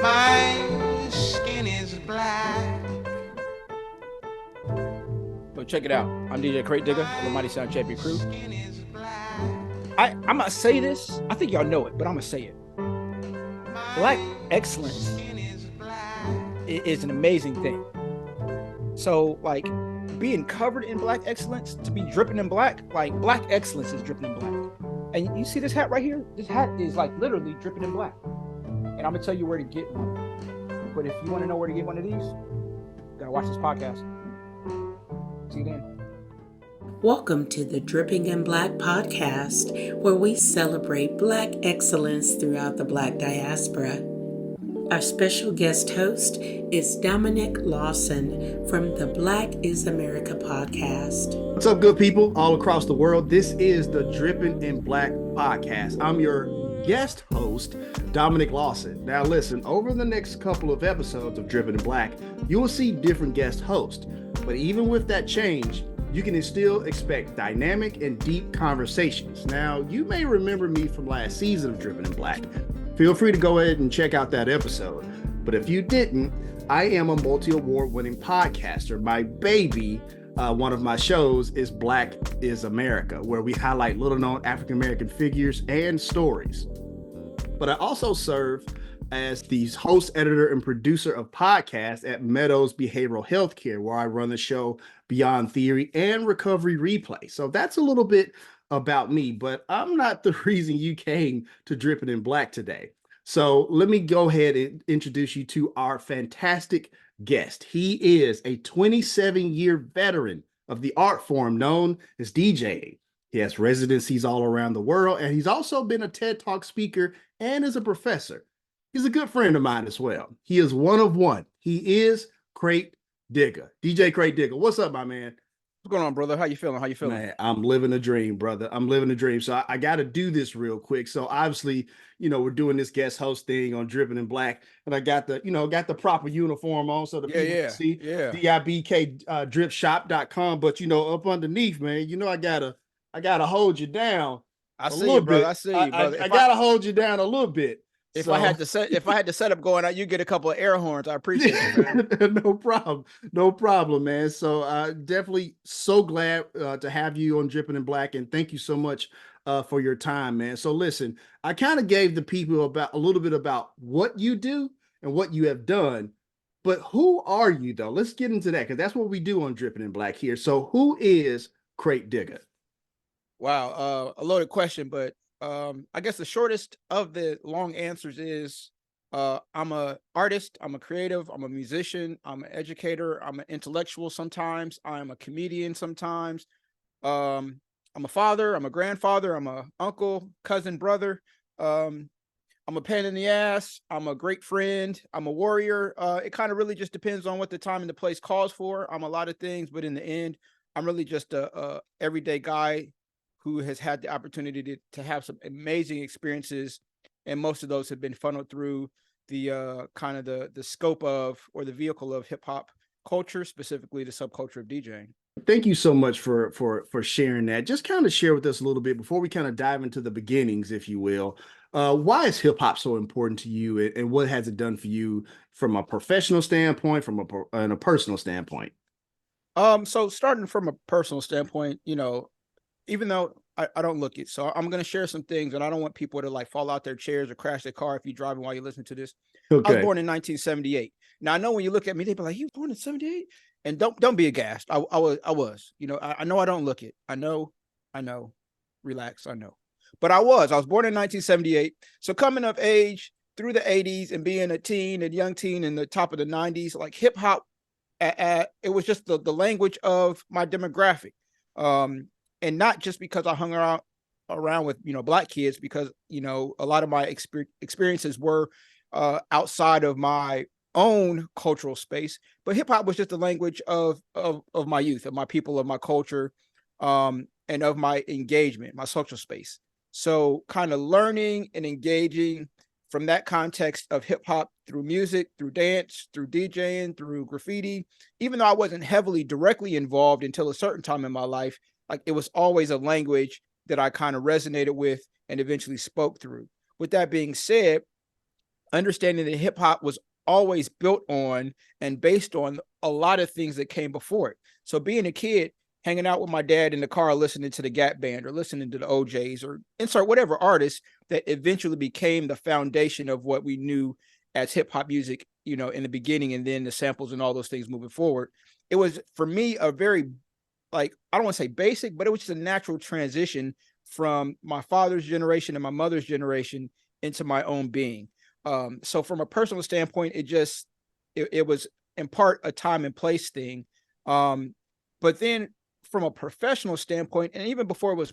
My skin is black. So check it out. I'm DJ Krate Digga of the Mighty Sound Champion Crew. Skin is black. I'm gonna say this. I think y'all know it, but I'm gonna say it. Black excellence is an amazing thing. So, like, being covered in black excellence, to be dripping in black, like black excellence is dripping in black. And you see this hat right here? This hat is like literally dripping in black. And I'm gonna tell you where to get one. But if you want to know where to get one of these, you gotta watch this podcast. See you then. Welcome to the Dripping in Black podcast, where we celebrate Black excellence throughout the Black diaspora. Our special guest host is Dominic Lawson from the Black is America podcast. What's up, good people all across the world? This is the Dripping in Black podcast. I'm your guest host, Dominic Lawson. Now listen, over the next couple of episodes of Dripping in Black, you will see different guest hosts. But even with that change, you can still expect dynamic and deep conversations. Now, you may remember me from last season of Dripping in Black. Feel free to go ahead and check out that episode. But if you didn't, I am a multi-award winning podcaster. My baby, one of my shows is Black is America, where we highlight little known African-American figures and stories. But I also serve as the host, editor, and producer of podcasts at Meadows Behavioral Healthcare, where I run the show Beyond Theory and Recovery Replay. So that's a little bit about me, but I'm not the reason you came to Dripping in Black today. So let me go ahead and introduce you to our fantastic guest. He is a 27-year veteran of the art form known as DJing. He has residencies all around the world, and he's also been a TED Talk speaker and is a professor. He's a good friend of mine as well. He is one of one. He is Krate Digga. DJ Krate Digga. What's up, my man? What's going on, brother? How you feeling? Man, I'm living a dream, brother. I'm living a dream. So I got to do this real quick. So obviously, we're doing this guest host thing on Dripping in Black, and I got the proper uniform on so the people can see. DIBK dripshop.com. But up underneath, man, I gotta hold you down. I see you, brother. I see you, brother. I gotta hold you down a little bit. If I had the setup going out, you get a couple of air horns. I appreciate it, man. No problem, man. So definitely so glad to have you on Dripping in Black, and thank you so much for your time, man. So listen, I kind of gave the people a little bit about what you do and what you have done, but who are you though? Let's get into that, because that's what we do on Dripping in Black here. So who is Krate Digga? Wow, a loaded question, but I guess the shortest of the long answers is I'm an artist, I'm a creative, I'm a musician, I'm an educator, I'm an intellectual sometimes, I'm a comedian sometimes, I'm a father, I'm a grandfather, I'm a uncle, cousin, brother, I'm a pain in the ass, I'm a great friend, I'm a warrior. It kind of really just depends on what the time and the place calls for. I'm a lot of things, but in the end, I'm really just a everyday guy who has had the opportunity to have some amazing experiences, and most of those have been funneled through the kind of the scope of, or the vehicle of, hip hop culture, specifically the subculture of DJing. Thank you so much for sharing that. Just kind of share with us a little bit before we kind of dive into the beginnings, if you will. Why is hip hop so important to you, and what has it done for you from a professional standpoint, from a personal standpoint? So starting from a personal standpoint, even though I don't look it, so I'm going to share some things, and I don't want people to like fall out their chairs or crash their car if you're driving while you listen to this. Okay. I was born in 1978. Now I know when you look at me, they be like, "You born in '78?" And don't be aghast. I was. I know I don't look it. I know. Relax. I know. But I was born in 1978. So coming of age through the 80s and being a teen and young teen in the top of the 90s, like hip hop, it was just the language of my demographic. And not just because I hung around with, Black kids, because, a lot of my experiences were outside of my own cultural space, but hip hop was just the language of my youth, of my people, of my culture, and of my engagement, my social space. So kind of learning and engaging from that context of hip hop through music, through dance, through DJing, through graffiti, even though I wasn't heavily directly involved until a certain time in my life, like it was always a language that I kind of resonated with and eventually spoke through. With that being said, understanding that hip hop was always built on and based on a lot of things that came before it. So being a kid, hanging out with my dad in the car, listening to the Gap Band or listening to the OJs or insert whatever artist that eventually became the foundation of what we knew as hip hop music, you know, in the beginning, and then the samples and all those things moving forward. It was for me a very, like, I don't want to say basic, but it was just a natural transition from my father's generation and my mother's generation into my own being. So from a personal standpoint, it was in part a time and place thing. But then from a professional standpoint, and even before it was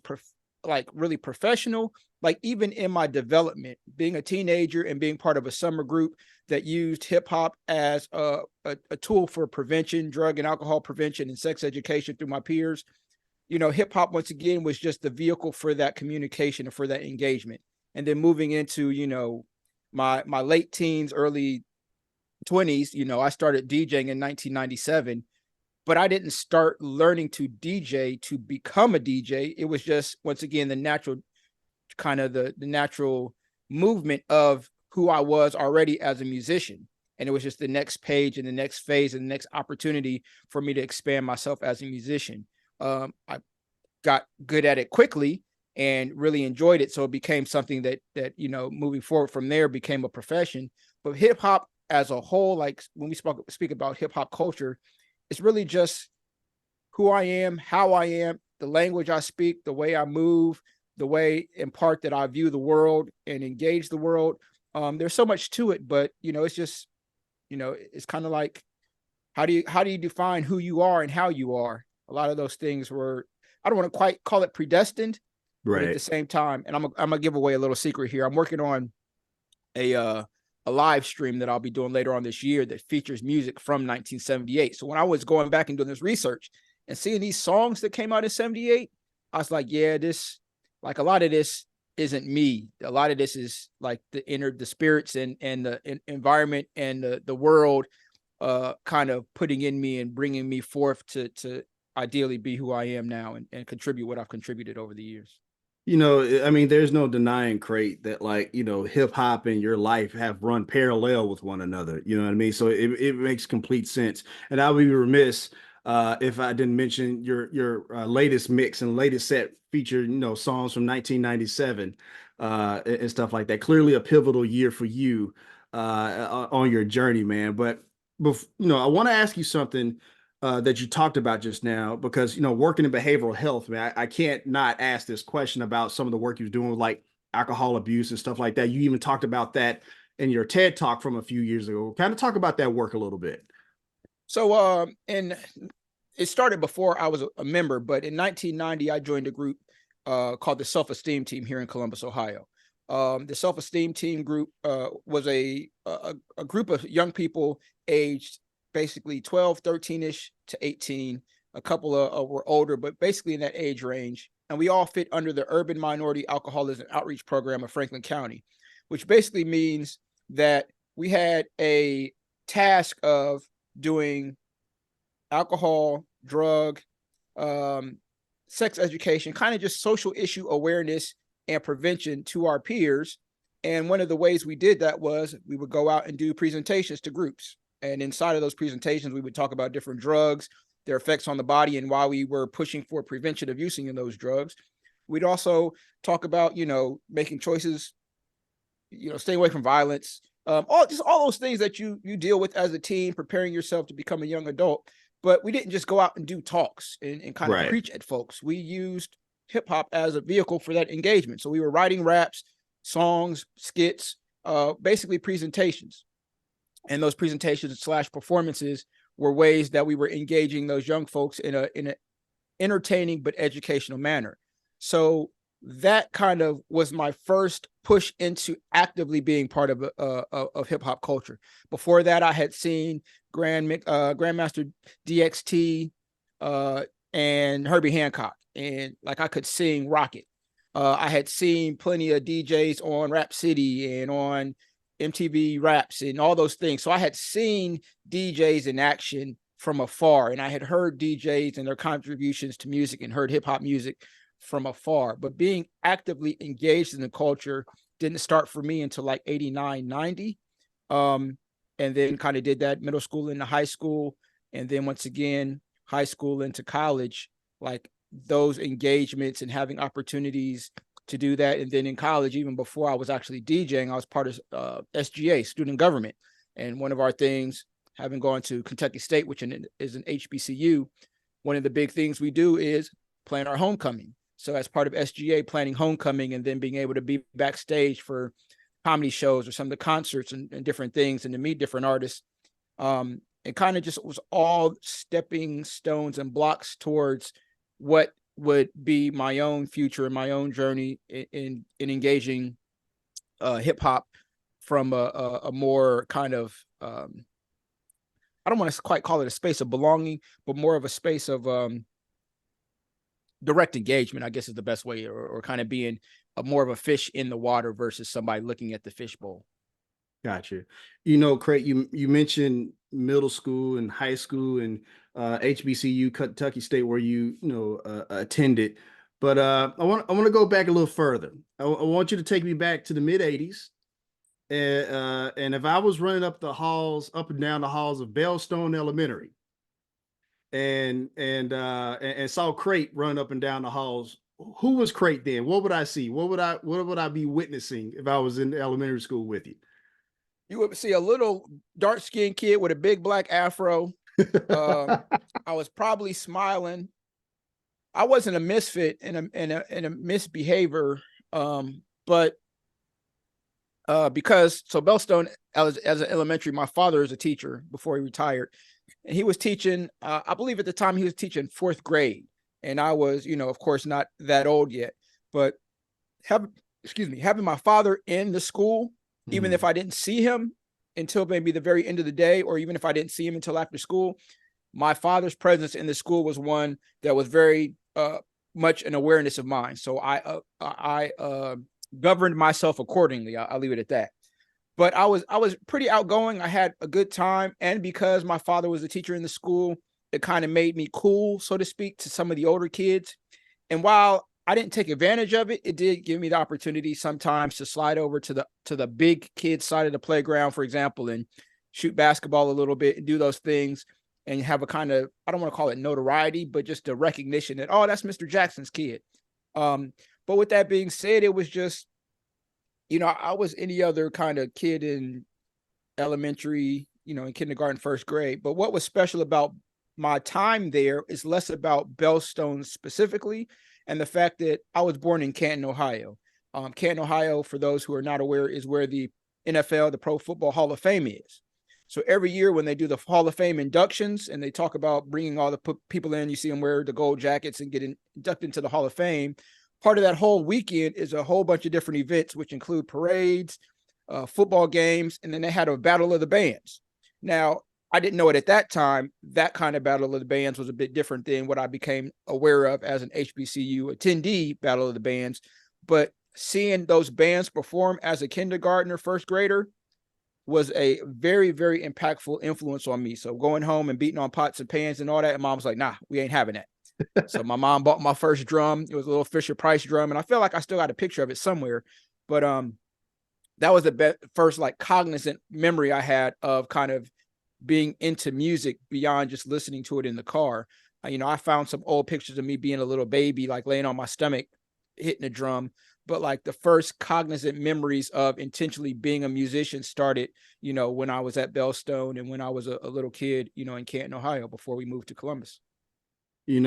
like really professional, like even in my development, being a teenager and being part of a summer group that used hip hop as a tool for prevention, drug and alcohol prevention and sex education through my peers, you know, hip hop once again was just the vehicle for that communication and for that engagement. And then moving into, you know, my late teens, early 20s, you know, I started DJing in 1997, but I didn't start learning to DJ to become a DJ. It was just, once again, the natural kind of the natural movement of who I was already as a musician. And it was just the next page and the next phase and the next opportunity for me to expand myself as a musician. I got good at it quickly and really enjoyed it. So it became something that, you know, moving forward from there became a profession. But hip hop as a whole, like when we speak about hip hop culture, it's really just who I am, how I am, the language I speak, the way I move, the way in part that I view the world and engage the world. There's so much to it, but you know, it's just, you know, it's kind of like, how do you define who you are and how you are? A lot of those things were, I don't want to quite call it predestined, right, but at the same time, and I'm gonna give away a little secret here. I'm working on a live stream that I'll be doing later on this year that features music from 1978. So when I was going back and doing this research and seeing these songs that came out in 78, I was like, yeah, this, like a lot of this isn't me. A lot of this is like the spirits and the environment and the world kind of putting in me and bringing me forth to ideally be who I am now and contribute what I've contributed over the years. You know, I mean, there's no denying, Krate, that like, you know, hip hop and your life have run parallel with one another. You know what I mean? So it makes complete sense. And I would be remiss if I didn't mention your latest mix and latest set featured, you know, songs from 1997 and stuff like that. Clearly a pivotal year for you on your journey, man. But, you know, I want to ask you something that you talked about just now, because, you know, working in behavioral health, man, I can't not ask this question about some of the work you're doing with like alcohol abuse and stuff like that. You even talked about that in your TED talk from a few years ago. Kind of talk about that work a little bit. So, and it started before I was a member, but in 1990, I joined a group called the Self-Esteem Team here in Columbus, Ohio. The Self-Esteem Team group was a group of young people aged basically 12, 13-ish to 18. A couple were older, but basically in that age range. And we all fit under the Urban Minority Alcoholism Outreach Program of Franklin County, which basically means that we had a task of doing alcohol, drug, sex education, kind of just social issue awareness and prevention to our peers. And one of the ways we did that was we would go out and do presentations to groups. And inside of those presentations, we would talk about different drugs, their effects on the body, and why we were pushing for prevention of using in those drugs. We'd also talk about, you know, making choices, you know, staying away from violence, all those things that you deal with as a teen, preparing yourself to become a young adult. But we didn't just go out and do talks and kind of preach at folks. We used hip hop as a vehicle for that engagement. So we were writing raps, songs, skits, basically presentations. And those presentations / performances were ways that we were engaging those young folks in a entertaining but educational manner. So that kind of was my first push into actively being part of hip hop culture. Before that, I had seen Grandmaster DXT and Herbie Hancock, and like I could sing Rocket. I had seen plenty of DJs on Rap City and on MTV Raps and all those things. So I had seen DJs in action from afar, and I had heard DJs and their contributions to music and heard hip hop music from afar. But being actively engaged in the culture didn't start for me until like 89, 90. And then kind of did that middle school into high school. And then once again, high school into college, like those engagements and having opportunities to do that. And then in college, even before I was actually DJing, I was part of SGA, student government. And one of our things, having gone to Kentucky State, which is an HBCU, one of the big things we do is plan our homecoming. So as part of SGA, planning homecoming and then being able to be backstage for comedy shows or some of the concerts and different things and to meet different artists. It kind of just was all stepping stones and blocks towards what would be my own future and my own journey in engaging hip hop from a more kind of I don't want to quite call it a space of belonging, but more of a space of direct engagement, I guess is the best way, or kind of being more of a fish in the water versus somebody looking at the fishbowl. Gotcha. Krate, you mentioned middle school and high school and HBCU, Kentucky State, where you attended. But I want to go back a little further. I want you to take me back to the mid '80s. And if I was running up and down the halls of Bellstone Elementary, and saw Krate running up and down the halls, who was Krate then? What would I see? What would I be witnessing if I was in elementary school with you? You would see a little dark-skinned kid with a big black afro. I was probably smiling. I wasn't a misfit and a misbehavior, but because Bellstone as an elementary, my father is a teacher before he retired, and he was teaching. I believe at the time he was teaching 4th grade, and I was, of course, not that old yet. But having my father in the school, even if I didn't see him until maybe the very end of the day, or even if I didn't see him until after school, my father's presence in the school was one that was very much an awareness of mine. So I governed myself accordingly. I'll leave it at that. But I was pretty outgoing. I had a good time. And because my father was a teacher in the school, it kind of made me cool, so to speak, to some of the older kids. And while I didn't take advantage of it, it did give me the opportunity sometimes to slide over to the big kids side of the playground, for example, and shoot basketball a little bit and do those things and have a kind of, I don't want to call it notoriety, but just a recognition that, oh, that's Mr. Jackson's kid. But with that being said, it was just, I was any other kind of kid in elementary, in kindergarten, 1st grade. But what was special about my time there is less about Bellstone specifically, and the fact that I was born in Canton, Ohio. Canton, Ohio, for those who are not aware, is where the NFL, the Pro Football Hall of Fame is. So every year when they do the Hall of Fame inductions and they talk about bringing all the people in, you see them wear the gold jackets and get inducted into the Hall of Fame. Part of that whole weekend is a whole bunch of different events, which include parades, football games, and then they had a battle of the bands. Now, I didn't know it at that time. That kind of battle of the bands was a bit different than what I became aware of as an HBCU attendee, battle of the bands. But seeing those bands perform as a kindergartner, 1st grader was a very, very impactful influence on me. So going home and beating on pots and pans and all that, and mom was like, nah, we ain't having that. So my mom bought my first drum. It was a little Fisher-Price drum, and I feel like I still got a picture of it somewhere. But that was the first like cognizant memory I had of kind of being into music beyond just listening to it in the car. I found some old pictures of me being a little baby, like laying on my stomach, hitting a drum. But like the first cognizant memories of intentionally being a musician started, when I was at Bellstone and when I was a little kid, in Canton, Ohio, before we moved to Columbus. And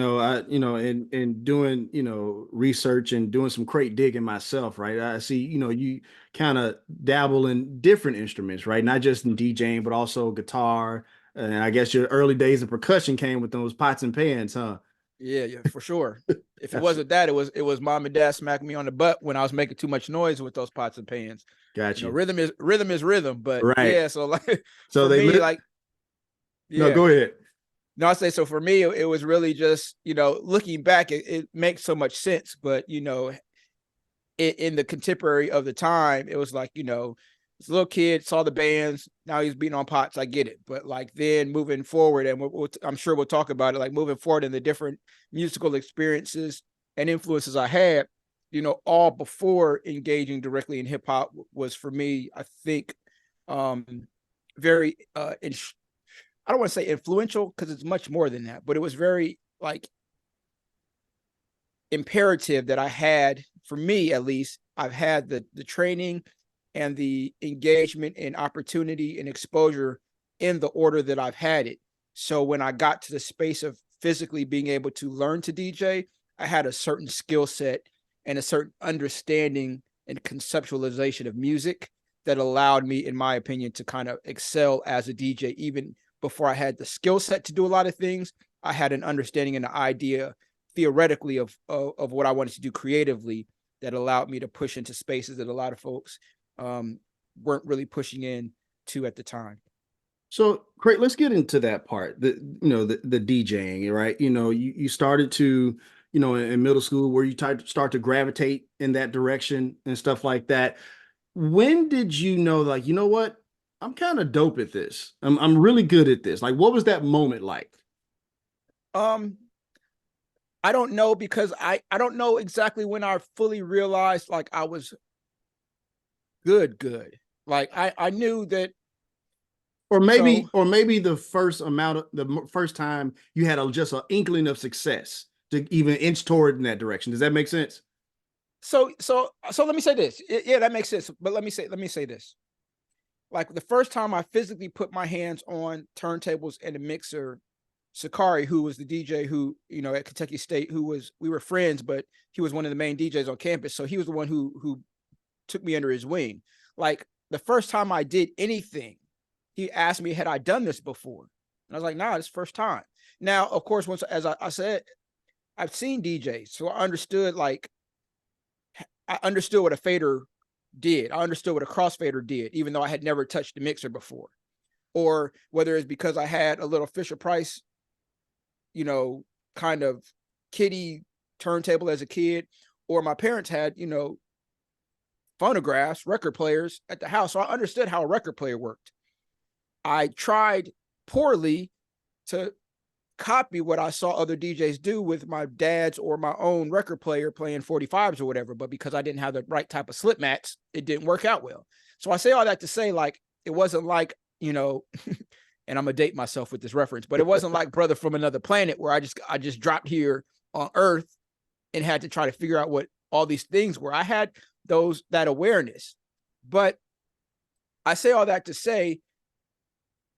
doing, research and doing some crate digging myself, right? I see, you kind of dabble in different instruments, right? Not just in DJing, but also guitar. And I guess your early days of percussion came with those pots and pans, huh? Yeah, for sure. If it wasn't that, it was mom and dad smacking me on the butt when I was making too much noise with those pots and pans. Gotcha. Rhythm is rhythm, but right. Yeah. So like, so for they me, like, yeah. No, go ahead. No, I say so. For me, it was really just, looking back, it makes so much sense. But in the contemporary of the time, it was like, this little kid saw the bands. Now he's beating on pots. I get it. But like then moving forward, and I'm sure we'll talk about it, like moving forward in the different musical experiences and influences I had, all before engaging directly in hip hop was for me, I think, very I don't want to say influential because it's much more than that, but it was very like imperative that I had, for me at least, I've had the training and the engagement and opportunity and exposure in the order that I've had it. So when I got to the space of physically being able to learn to DJ, I had a certain skill set and a certain understanding and conceptualization of music that allowed me, in my opinion, to kind of excel as a DJ. Even before I had the skill set to do a lot of things, I had an understanding and an idea theoretically of what I wanted to do creatively that allowed me to push into spaces that a lot of folks weren't really pushing in to at the time. So, Krate, let's get into that part. The DJing, right? You started to, in middle school where you start to gravitate in that direction and stuff like that. When did you know, like, you know what? I'm kind of dope at this. I'm really good at this. Like, what was that moment like? I don't know, because I don't know exactly when I fully realized like I was good. Like I knew that. Or maybe the first time you had just an inkling of success to even inch toward in that direction. Does that make sense? So let me say this. Yeah, that makes sense. But let me say this. Like the first time I physically put my hands on turntables and a mixer, Sakari, who was the DJ who, at Kentucky State, we were friends, but he was one of the main DJs on campus. So he was the one who took me under his wing. Like the first time I did anything, he asked me, had I done this before? And I was like, nah, this first time. Now, of course, once, as I said, I've seen DJs. So I understood what a fader did. I understood what a crossfader did, even though I had never touched the mixer before. Or whether it's because I had a little Fisher Price, kind of kiddie turntable as a kid, or my parents had, phonographs, record players at the house. So I understood how a record player worked. I tried poorly to copy what I saw other DJs do with my dad's or my own record player playing 45s or whatever. But because I didn't have the right type of slip mats, it didn't work out well. So I say all that to say, like, it wasn't like, and I'm gonna date myself with this reference, but it wasn't like Brother from Another Planet where I just dropped here on Earth and had to try to figure out what all these things were. I had that awareness. But I say all that to say,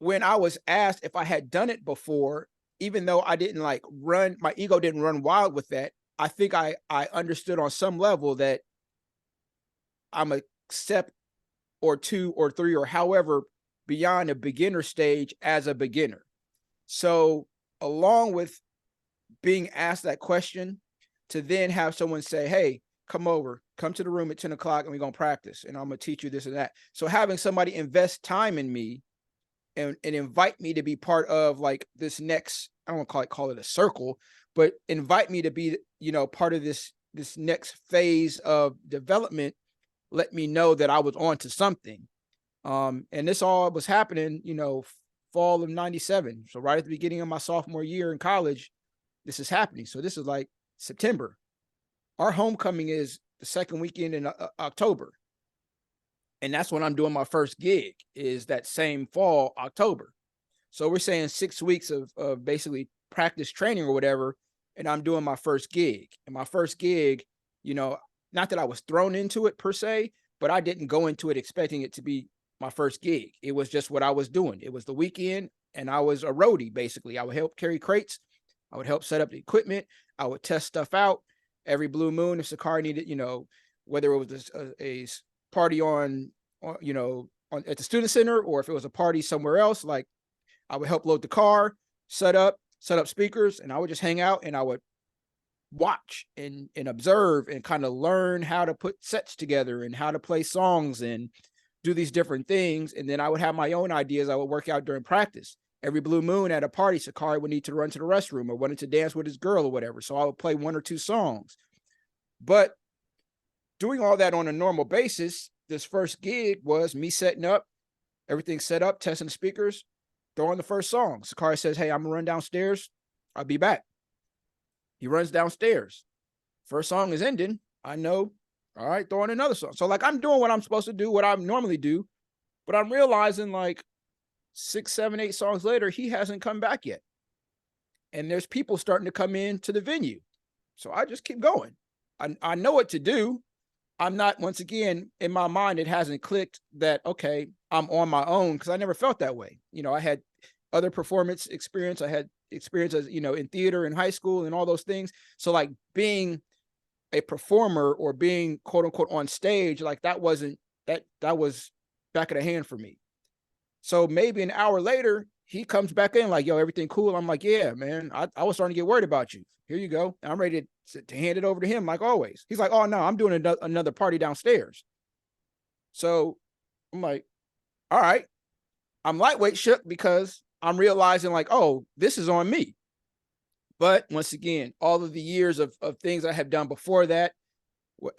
when I was asked if I had done it before, even though I didn't my ego didn't run wild with that, I think I understood on some level that I'm a step or two or three or however beyond a beginner stage as a beginner. So along with being asked that question, to then have someone say, hey, come to the room at 10 o'clock and we're going to practice and I'm going to teach you this and that. So having somebody invest time in me and invite me to be part of like this next, I don't want to call it a circle, but invite me to be, part of this next phase of development, let me know that I was on to something. And this all was happening, fall of 97. So right at the beginning of my sophomore year in college, this is happening. So this is like September. Our homecoming is the second weekend in October. And that's when I'm doing my first gig, is that same fall, October. So we're saying 6 weeks of basically practice training or whatever. And I'm doing my first gig. And my first gig, not that I was thrown into it per se, but I didn't go into it expecting it to be my first gig. It was just what I was doing. It was the weekend and I was a roadie, basically. I would help carry crates. I would help set up the equipment. I would test stuff out every blue moon. If Sakari needed, whether it was a party at the student center, or if it was a party somewhere else, like I would help load the car, set up speakers, and I would just hang out and I would watch and observe and kind of learn how to put sets together and how to play songs and do these different things. And then I would have my own ideas I would work out during practice. Every blue moon at a party, Sakari would need to run to the restroom or wanted to dance with his girl or whatever. So I would play 1 or 2 songs. But doing all that on a normal basis, this first gig was me setting up, everything set up, testing the speakers, throwing the first song. Sakari says, hey, I'm gonna run downstairs. I'll be back. He runs downstairs. First song is ending. I know, all right, throwing another song. So like I'm doing what I'm supposed to do, what I normally do, But I'm realizing like 6, 7, 8 songs later, he hasn't come back yet. And there's people starting to come into the venue. So I just keep going. I know what to do. I'm not, once again, in my mind, it hasn't clicked that, okay, I'm on my own, because I never felt that way. You know, I had other performance experience. I had experience as, you know, in theater in high school and all those things. So like being a performer or being quote unquote on stage, like that wasn't, that was back of the hand for me. So maybe an hour later, he comes back in like, yo, everything cool? I'm like, yeah, man, I was starting to get worried about you. Here you go. And I'm ready to hand it over to him like always. He's like, oh, no, I'm doing another party downstairs. So I'm like, all right. I'm lightweight shook because I'm realizing like, oh, this is on me. But once again, all of the years of things I have done before that,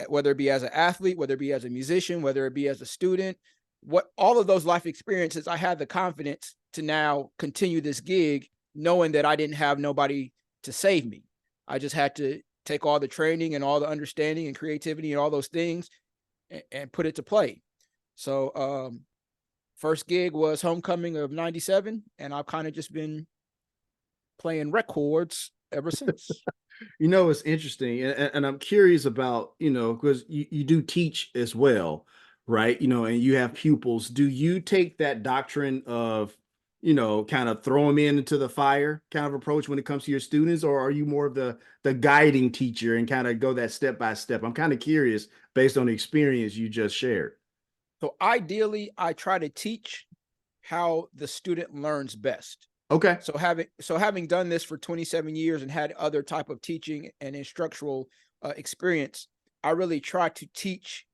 whether it be as an athlete, whether it be as a musician, whether it be as a student, all of those life experiences, I had the confidence to now continue this gig, knowing that I didn't have nobody to save me. I just had to take all the training and all the understanding and creativity and all those things and put it to play. So first gig was homecoming of 97, and I've kind of just been playing records ever since. You know, it's interesting, and I'm curious about, you know, because you do teach as well, right? You know, and you have pupils. Do you take that doctrine of, you know, kind of throw them into the fire kind of approach when it comes to your students, or are you more of the guiding teacher and kind of go that step by step? I'm kind of curious based on the experience you just shared. So ideally, I try to teach how the student learns best. Okay. So having done this for 27 years and had other type of teaching and instructional experience, I really try to teach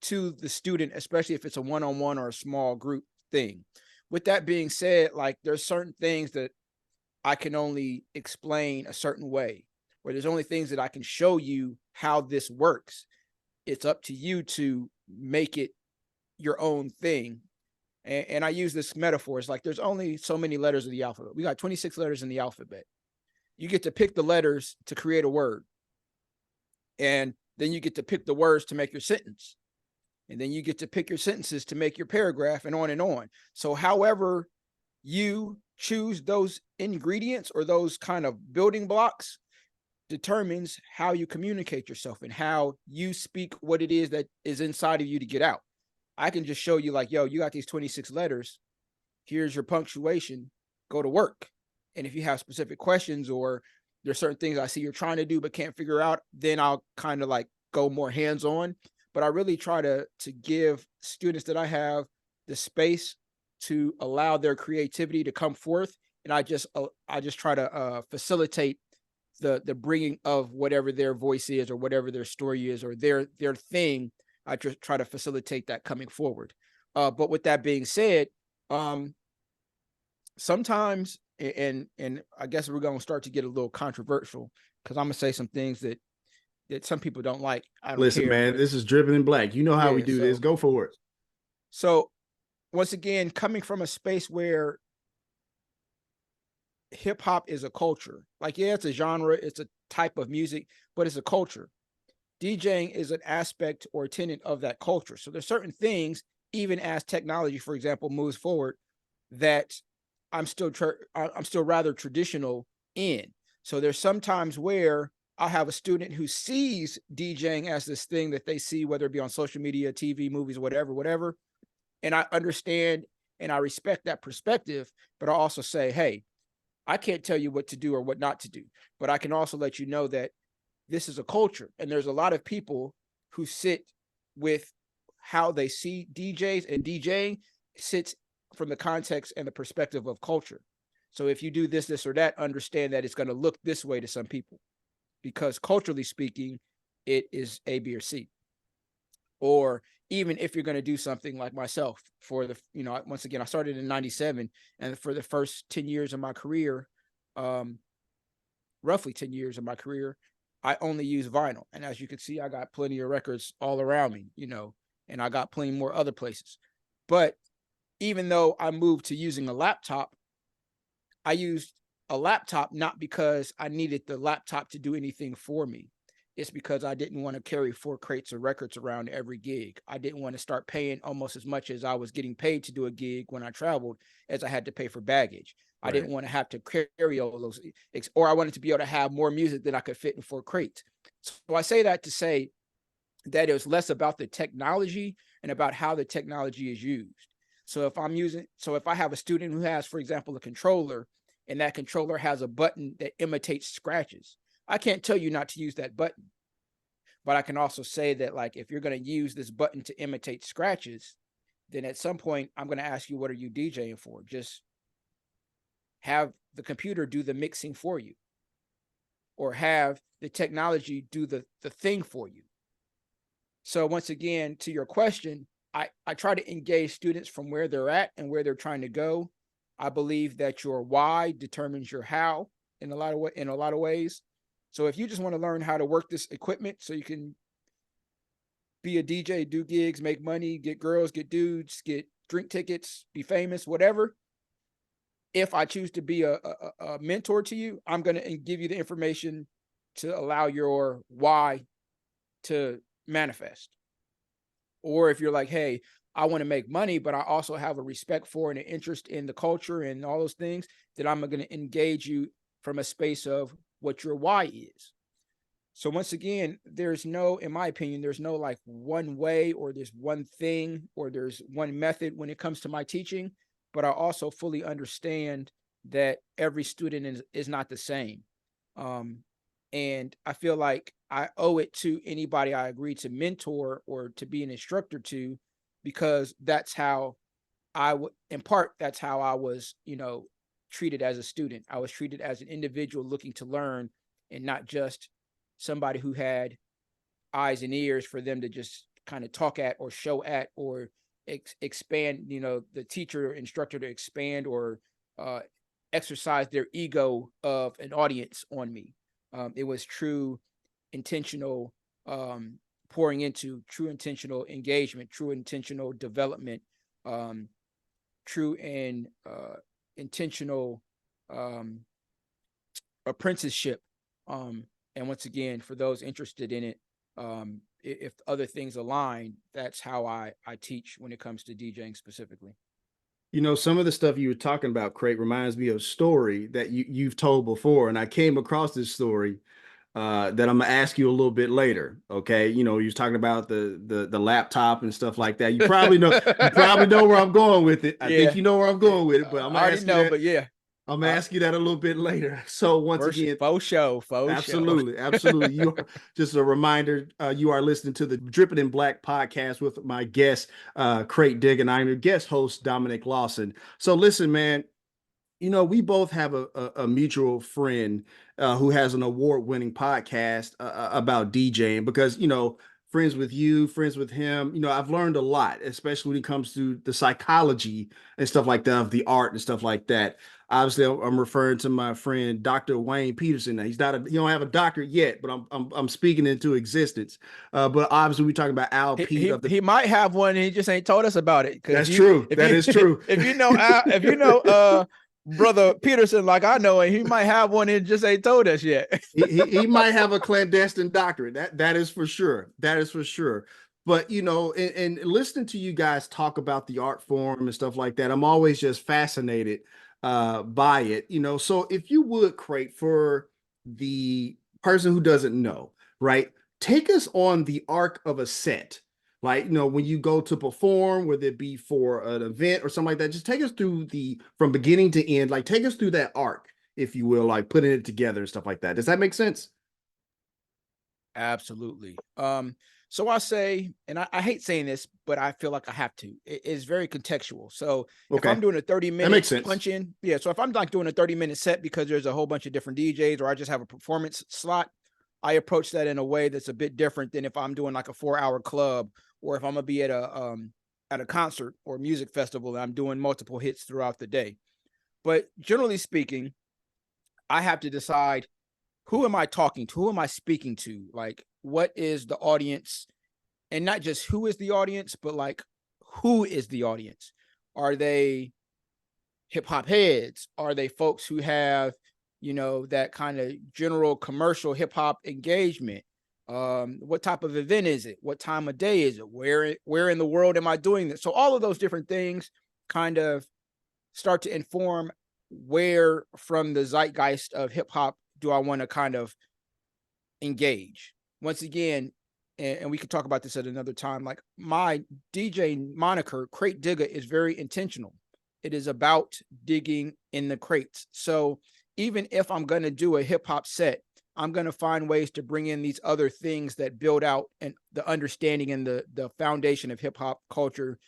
to the student, especially if it's a one-on-one or a small group thing. With that being said, like there's certain things that I can only explain a certain way, or there's only things that I can show you how this works. It's up to you to make it your own thing. And I use this metaphor. It's like there's only so many letters of the alphabet. We got 26 letters in the alphabet. You get to pick the letters to create a word. And then you get to pick the words to make your sentence. And then you get to pick your sentences to make your paragraph, and on and on. So however you choose those ingredients or those kind of building blocks determines how you communicate yourself and how you speak what it is that is inside of you to get out. I can just show you like, yo, you got these 26 letters. Here's your punctuation. Go to work. And if you have specific questions or there's certain things I see you're trying to do but can't figure out, then I'll kind of like go more hands-on. But I really try to give students that I have the space to allow their creativity to come forth. And I just try to facilitate the bringing of whatever their voice is or whatever their story is or their thing. I just try to facilitate that coming forward. But with that being said, sometimes, and I guess we're going to start to get a little controversial because I'm going to say some things that some people don't like. I don't Listen, care. man, this is Dripping in Black. You know how we do this. Go for it. So once again, coming from a space where hip hop is a culture, like, yeah, it's a genre, it's a type of music, but it's a culture. DJing is an aspect or a tenet of that culture. So there's certain things, even as technology, for example, moves forward, that I'm still rather traditional in. So there's sometimes where I'll have a student who sees DJing as this thing that they see, whether it be on social media, TV, movies, whatever. And I understand and I respect that perspective, but I also say, hey, I can't tell you what to do or what not to do, but I can also let you know that this is a culture. And there's a lot of people who sit with how they see DJs, and DJing sits from the context and the perspective of culture. So if you do this, or that, understand that it's going to look this way to some people because culturally speaking, it is A, B, or C. Or even if you're going to do something like myself for the, you know, once again, I started in 97, and for the first 10 years of my career, roughly 10 years of my career, I only use vinyl. And as you can see, I got plenty of records all around me, you know, and I got plenty more other places. But even though I moved to using a laptop, I used a laptop not because I needed the laptop to do anything for me. it's because I didn't want to carry 4 crates of records around every gig. I didn't want to start paying almost as much as I was getting paid to do a gig when I traveled as I had to pay for baggage. I didn't want to have to carry all those, or I wanted to be able to have more music than I could fit in 4 crates. So I say that to say that it was less about the technology and about how the technology is used. So if I have a student who has, for example, a controller, and that controller has a button that imitates scratches, I can't tell you not to use that button. But I can also say that, like, if you're going to use this button to imitate scratches, then at some point I'm going to ask you, what are you DJing for? Just have the computer do the mixing for you, or have the technology do the thing for you. So once again, to your question, I try to engage students from where they're at and where they're trying to go. I believe that your why determines your how in a lot of ways. So if you just want to learn how to work this equipment so you can be a DJ, do gigs, make money, get girls, get dudes, get drink tickets, be famous, whatever. If I choose to be a mentor to you, I'm going to give you the information to allow your why to manifest. Or if you're like, hey, I want to make money, but I also have a respect for and an interest in the culture and all those things, then I'm going to engage you from a space of what your why is. So once again, in my opinion, there's no like one way, or there's one thing, or there's one method when it comes to my teaching. But I also fully understand that every student is not the same. And I feel like I owe it to anybody I agree to mentor or to be an instructor to, because that's how that's how I was, treated as a student. I was treated as an individual looking to learn, and not just somebody who had eyes and ears for them to just kind of talk at or show at, or expand, the teacher or instructor to expand or exercise their ego of an audience on me. It was true intentional pouring into, true intentional engagement, true intentional development, true and intentional apprenticeship. And once again, for those interested in it, if other things align, that's how I teach when it comes to DJing specifically. Some of the stuff you were talking about, Krate, reminds me of a story that you've told before, and I came across this story that I'm gonna ask you a little bit later. Okay, you was talking about the laptop and stuff like that. You probably know where I'm going with it. I think you know where I'm going with it, but I'm gonna ask you that. But yeah, I'm gonna ask you that a little bit later. So once again, faux show. Absolutely. You are just a reminder. You are listening to the Dripping in Black podcast with my guest, Krate Digga, and I'm your guest host, Dominic Lawson. So listen, man. We both have a mutual friend who has an award-winning podcast about DJing, because, friends with you, friends with him, I've learned a lot, especially when it comes to the psychology and stuff like that of the art and stuff like that. Obviously, I'm referring to my friend, Dr. Wayne Peterson. Now, he don't have a doctorate yet, but I'm speaking into existence. But obviously, we're talking about Al Pete. He might have one, and he just ain't told us about it. That's true. That is true. If Brother Peterson, like I know, and he might have one and just ain't told us yet. he might have a clandestine doctorate. That is for sure. That is for sure. But, and listening to you guys talk about the art form and stuff like that, I'm always just fascinated by it. So if you would, Krate, for the person who doesn't know, right, take us on the arc of a set. Like, when you go to perform, whether it be for an event or something like that, just take us through from beginning to end, like take us through that arc, if you will, like putting it together and stuff like that. Does that make sense? Absolutely. So I say, and I hate saying this, but I feel like I have to. It's very contextual. So if I'm doing a 30-minute punch in, so if I'm like doing a 30-minute set because there's a whole bunch of different DJs, or I just have a performance slot, I approach that in a way that's a bit different than if I'm doing like a 4-hour club, or if I'm gonna be at a concert or music festival and I'm doing multiple hits throughout the day. But generally speaking, I have to decide, who am I talking to? Who am I speaking to? Like, what is the audience? And not just who is the audience, but like, who is the audience? Are they hip hop heads? Are they folks who have, that kind of general commercial hip hop engagement? What type of event is it? What time of day is it? Where in the world am I doing this? So all of those different things kind of start to inform where from the zeitgeist of hip hop do I want to kind of engage. Once again, and we could talk about this at another time, like my DJ moniker, Krate Digga, is very intentional. It is about digging in the crates. So even if I'm going to do a hip hop set, I'm going to find ways to bring in these other things that build out and the understanding and the foundation of hip hop culture,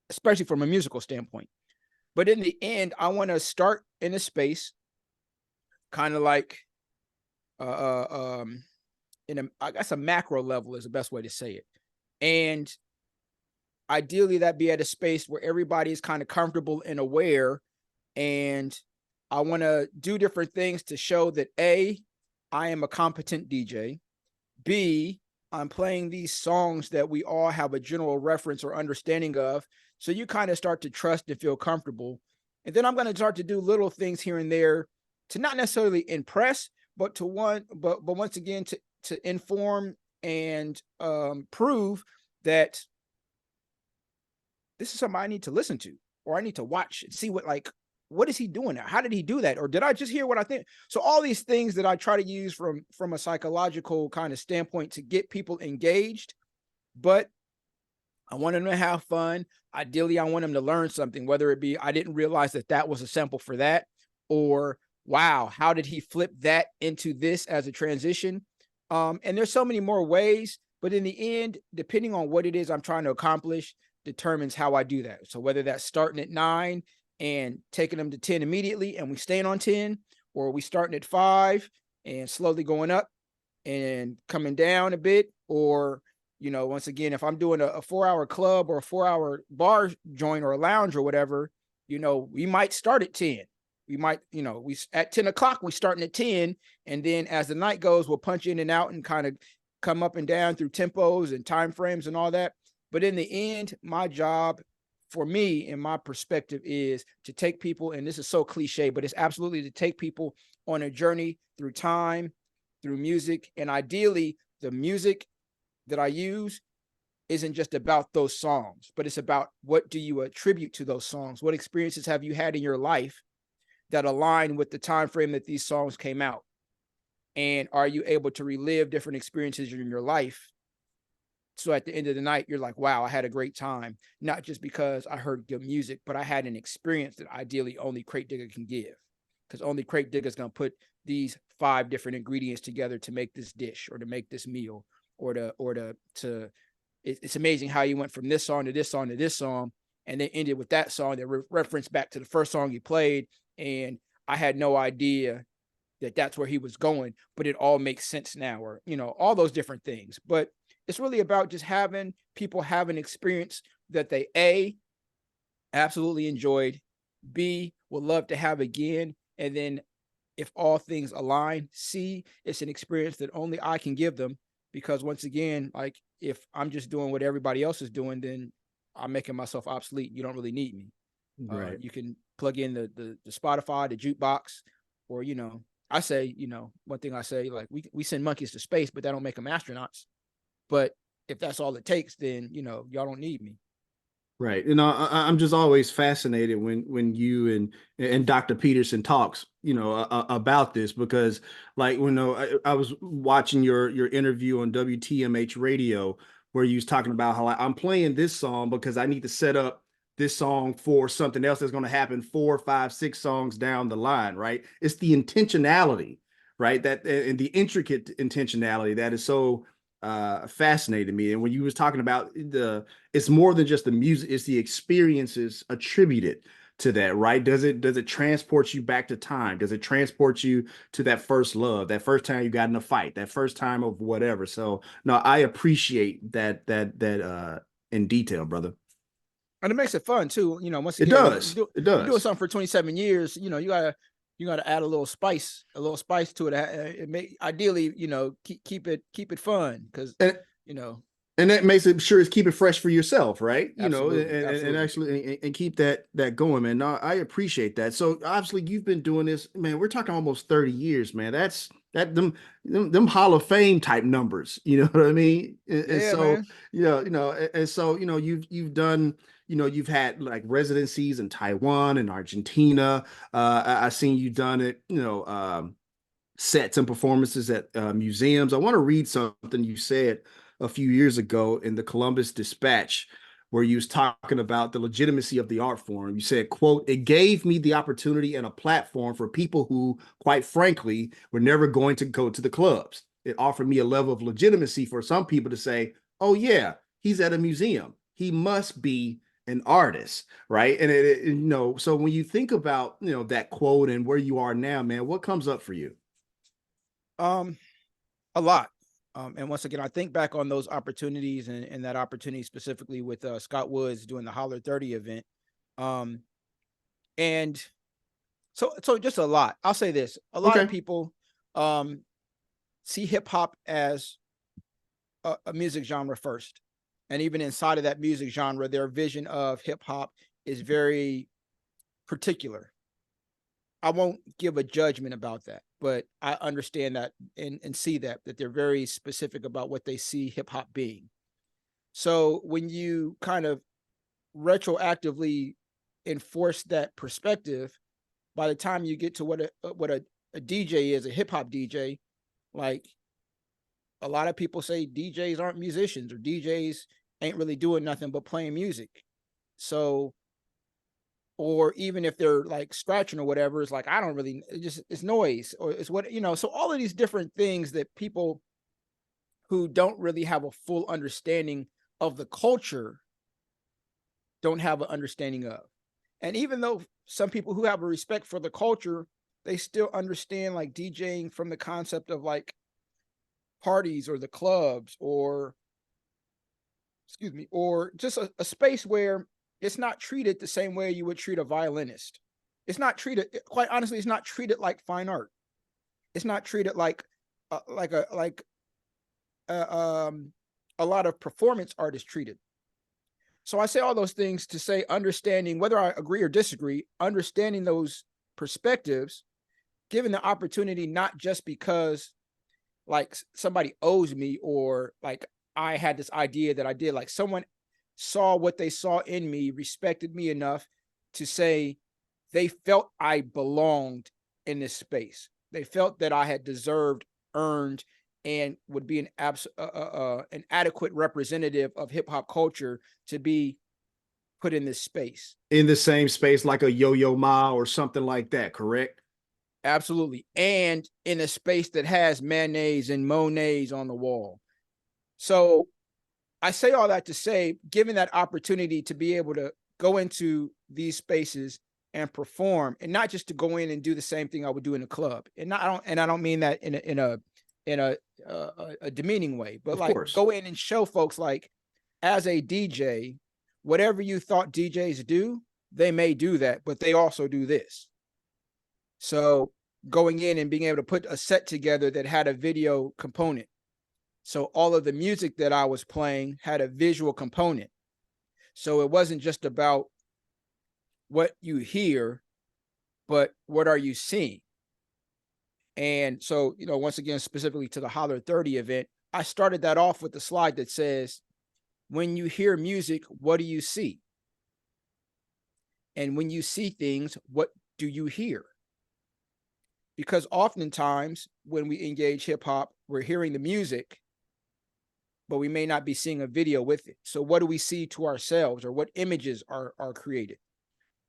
especially from a musical standpoint. But in the end, I want to start in a space kind of like in a, I guess a macro level is the best way to say it. And ideally that be at a space where everybody is kind of comfortable and aware. And I want to do different things to show that A, I am a competent DJ. B, I'm playing these songs that we all have a general reference or understanding of. So you kind of start to trust and feel comfortable. And then I'm going to start to do little things here and there to not necessarily impress, but but once again, to inform and prove that this is something I need to listen to, or I need to watch and see what is he doing now? How did he do that? Or did I just hear what I think? So all these things that I try to use from a psychological kind of standpoint to get people engaged, but I want them to have fun. Ideally, I want them to learn something, whether it be, I didn't realize that was a sample for that, or wow, how did he flip that into this as a transition? And there's so many more ways, but in the end, depending on what it is I'm trying to accomplish, determines how I do that. So whether that's starting at 9 and taking them to 10 immediately and we staying on 10, or we starting at 5 and slowly going up and coming down a bit, or, you know, once again, if I'm doing a 4-hour club or a 4-hour bar joint or a lounge or whatever, you know, we might start at 10. We might, you know, we at 10 o'clock, we starting at 10. And then as the night goes, we'll punch in and out and kind of come up and down through tempos and time frames and all that. But in the end, my job for me and my perspective is to take people, and this is so cliche, but it's absolutely to take people on a journey through time, through music. And ideally, the music that I use isn't just about those songs, but it's about what do you attribute to those songs? What experiences have you had in your life that align with the time frame that these songs came out? And are you able to relive different experiences in your life? So at the end of the night, you're like, wow, I had a great time. Not just because I heard good music, but I had an experience that ideally only Krate Digga can give. Because only Krate Digga is going to put these 5 different ingredients together to make this dish or to make this meal it's amazing how you went from this song to this song to this song and then ended with that song that referenced back to the first song you played. And I had no idea that that's where he was going, but it all makes sense now, or, you know, all those different things. But it's really about just having people have an experience that they A, absolutely enjoyed, B, would love to have again, and then if all things align, C, it's an experience that only I can give them. Because once again, like if I'm just doing what everybody else is doing, then I'm making myself obsolete. You don't really need me. Right. You can plug in the Spotify, the jukebox, or, you know, I say, you know, one thing I say, like we send monkeys to space, but that don't make them astronauts. But if that's all it takes, then, you know, y'all don't need me. Right. And I'm just always fascinated when you and Dr. Peterson talks, you know, about this, because like, when I was watching your interview on WTMH radio, where you was talking about how I'm playing this song because I need to set up this song for something else that's going to happen 4, 5, 6 songs down the line. Right. It's the intentionality, right? That, and the intricate intentionality that is so fascinated me. And when you was talking about it's more than just the music, it's the experiences attributed to that, right? Does it transport you back to time? Does it transport you to that first love, that first time you got in a fight, that first time of whatever? So no, I appreciate that in detail, brother. And it makes it fun too. You know, once It again, does. It does. You're doing something for 27 years, you know, you gotta add a little spice to it. It may ideally, you know, keep it fun, because, you know, and that makes it sure it's keep it fresh for yourself, right? You absolutely, know, and absolutely. actually and keep that going, man. No, I appreciate that. So obviously you've been doing this, man. We're talking almost 30 years, man. That's That them Hall of Fame type numbers, you know what I mean? And Yeah, so, man. and so, you've done, you've had like residencies in Taiwan and Argentina. I seen you done it, sets and performances at museums. I want to read something you said a few years ago in the Columbus Dispatch, where you was talking about the legitimacy of the art form. You said, quote, "It gave me the opportunity and a platform for people who, quite frankly, were never going to go to the clubs. It offered me a level of legitimacy for some people to say, oh yeah, he's at a museum. He must be an artist, right?" And so when you think about, that quote and where you are now, man, what comes up for you? Um, a lot. And once again, I think back on those opportunities and that opportunity specifically with Scott Woods doing the Holler 30 event. Um, and so just a lot. I'll say this: a lot of Okay. people see hip hop as a music genre first, and even inside of that music genre, their vision of hip hop is very particular. I won't give a judgment about that, but I understand that and see that they're very specific about what they see hip hop being. So when you kind of retroactively enforce that perspective, by the time you get to what a DJ is, a hip hop DJ, like a lot of people say DJs aren't musicians or DJs ain't really doing nothing but playing music. So or even if they're like scratching or whatever, it's like I don't really it's noise or it's what so all of these different things that people who don't really have a full understanding of the culture don't have an understanding of. And even though some people who have a respect for the culture, they still understand like DJing from the concept of like parties or the clubs or excuse me, or just a space where it's not treated the same way you would treat a violinist. It's not treated, quite honestly, it's not treated like fine art. It's not treated like uh, um, a lot of performance art is treated. So I say all those things to say, understanding whether I agree or disagree, understanding those perspectives, given the opportunity, not just because like somebody owes me or like I had this idea that I did, like someone saw what they saw in me, respected me enough to say they felt I belonged in this space. They felt that I had deserved, earned, and would be an adequate representative of hip hop culture to be put in this space. In the same space like a Yo-Yo Ma or something like that, correct? Absolutely. And in a space that has mayonnaise and Monets on the wall. So I say all that to say, given that opportunity to be able to go into these spaces and perform, and not just to go in and do the same thing I would do in a club, and I don't mean that in a demeaning way, but Of like course. go in and show folks like as a DJ, whatever you thought DJs do, they may do that, but they also do this. So going in and being able to put a set together that had a video component. So all of the music that I was playing had a visual component. So it wasn't just about what you hear, but what are you seeing? And so, once again, specifically to the Holler 30 event, I started that off with the slide that says, when you hear music, what do you see? And when you see things, what do you hear? Because oftentimes when we engage hip hop, we're hearing the music, but we may not be seeing a video with it. So what do we see to ourselves, or what images are created?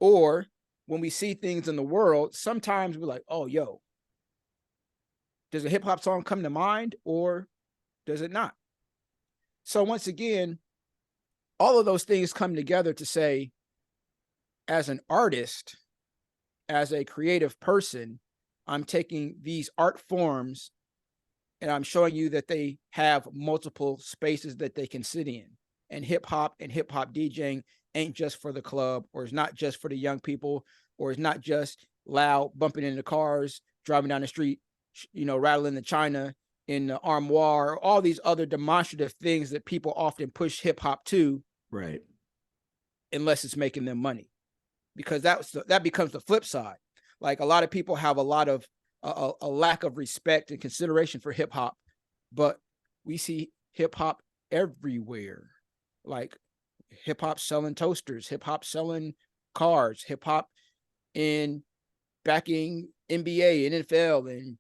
Or when we see things in the world, sometimes we're like, oh, yo, does a hip hop song come to mind or does it not? So once again, all of those things come together to say, as an artist, as a creative person, I'm taking these art forms and I'm showing you that they have multiple spaces that they can sit in. And hip hop DJing ain't just for the club, or it's not just for the young people, or it's not just loud bumping into cars, driving down the street, rattling the china in the armoire, all these other demonstrative things that people often push hip hop to. Right. Unless it's making them money, because that becomes the flip side. Like a lot of people have a lot of a lack of respect and consideration for hip hop, but we see hip hop everywhere. Like hip hop selling toasters, hip hop selling cars, hip hop in backing NBA and NFL, and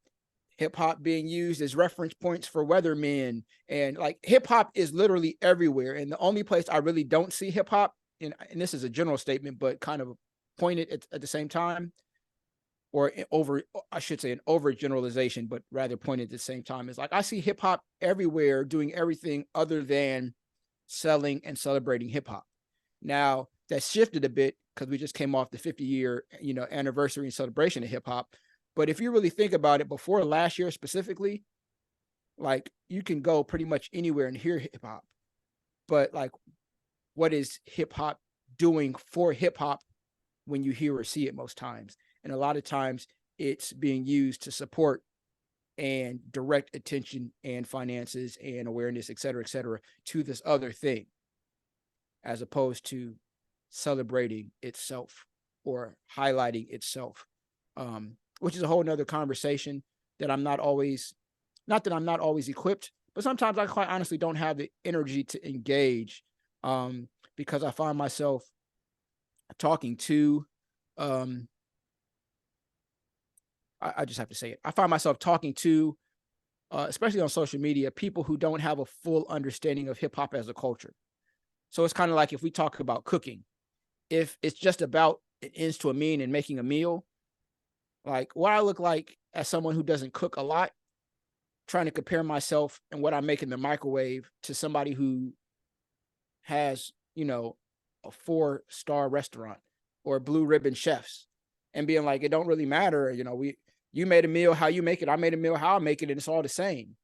hip hop being used as reference points for weathermen. And like hip hop is literally everywhere. And the only place I really don't see hip hop, and this is a general statement, but kind of pointed at the same time, or I should say an overgeneralization, but rather pointed at the same time, is like I see hip hop everywhere doing everything other than selling and celebrating hip hop. Now that's shifted a bit because we just came off the 50-year, anniversary and celebration of hip hop. But if you really think about it, before last year specifically, like you can go pretty much anywhere and hear hip hop. But like, what is hip hop doing for hip hop when you hear or see it most times? And a lot of times it's being used to support and direct attention and finances and awareness, et cetera, to this other thing, as opposed to celebrating itself or highlighting itself, which is a whole nother conversation that I'm not always equipped, but sometimes I quite honestly don't have the energy to engage, because I find myself talking to, I just have to say it. I find myself talking to, especially on social media, people who don't have a full understanding of hip hop as a culture. So it's kind of like if we talk about cooking, if it's just about it ends to a mean and making a meal, like what I look like as someone who doesn't cook a lot, trying to compare myself and what I make in the microwave to somebody who has, a 4-star restaurant or blue ribbon chefs, and being like, it don't really matter. You made a meal how you make it. I made a meal how I make it, and it's all the same.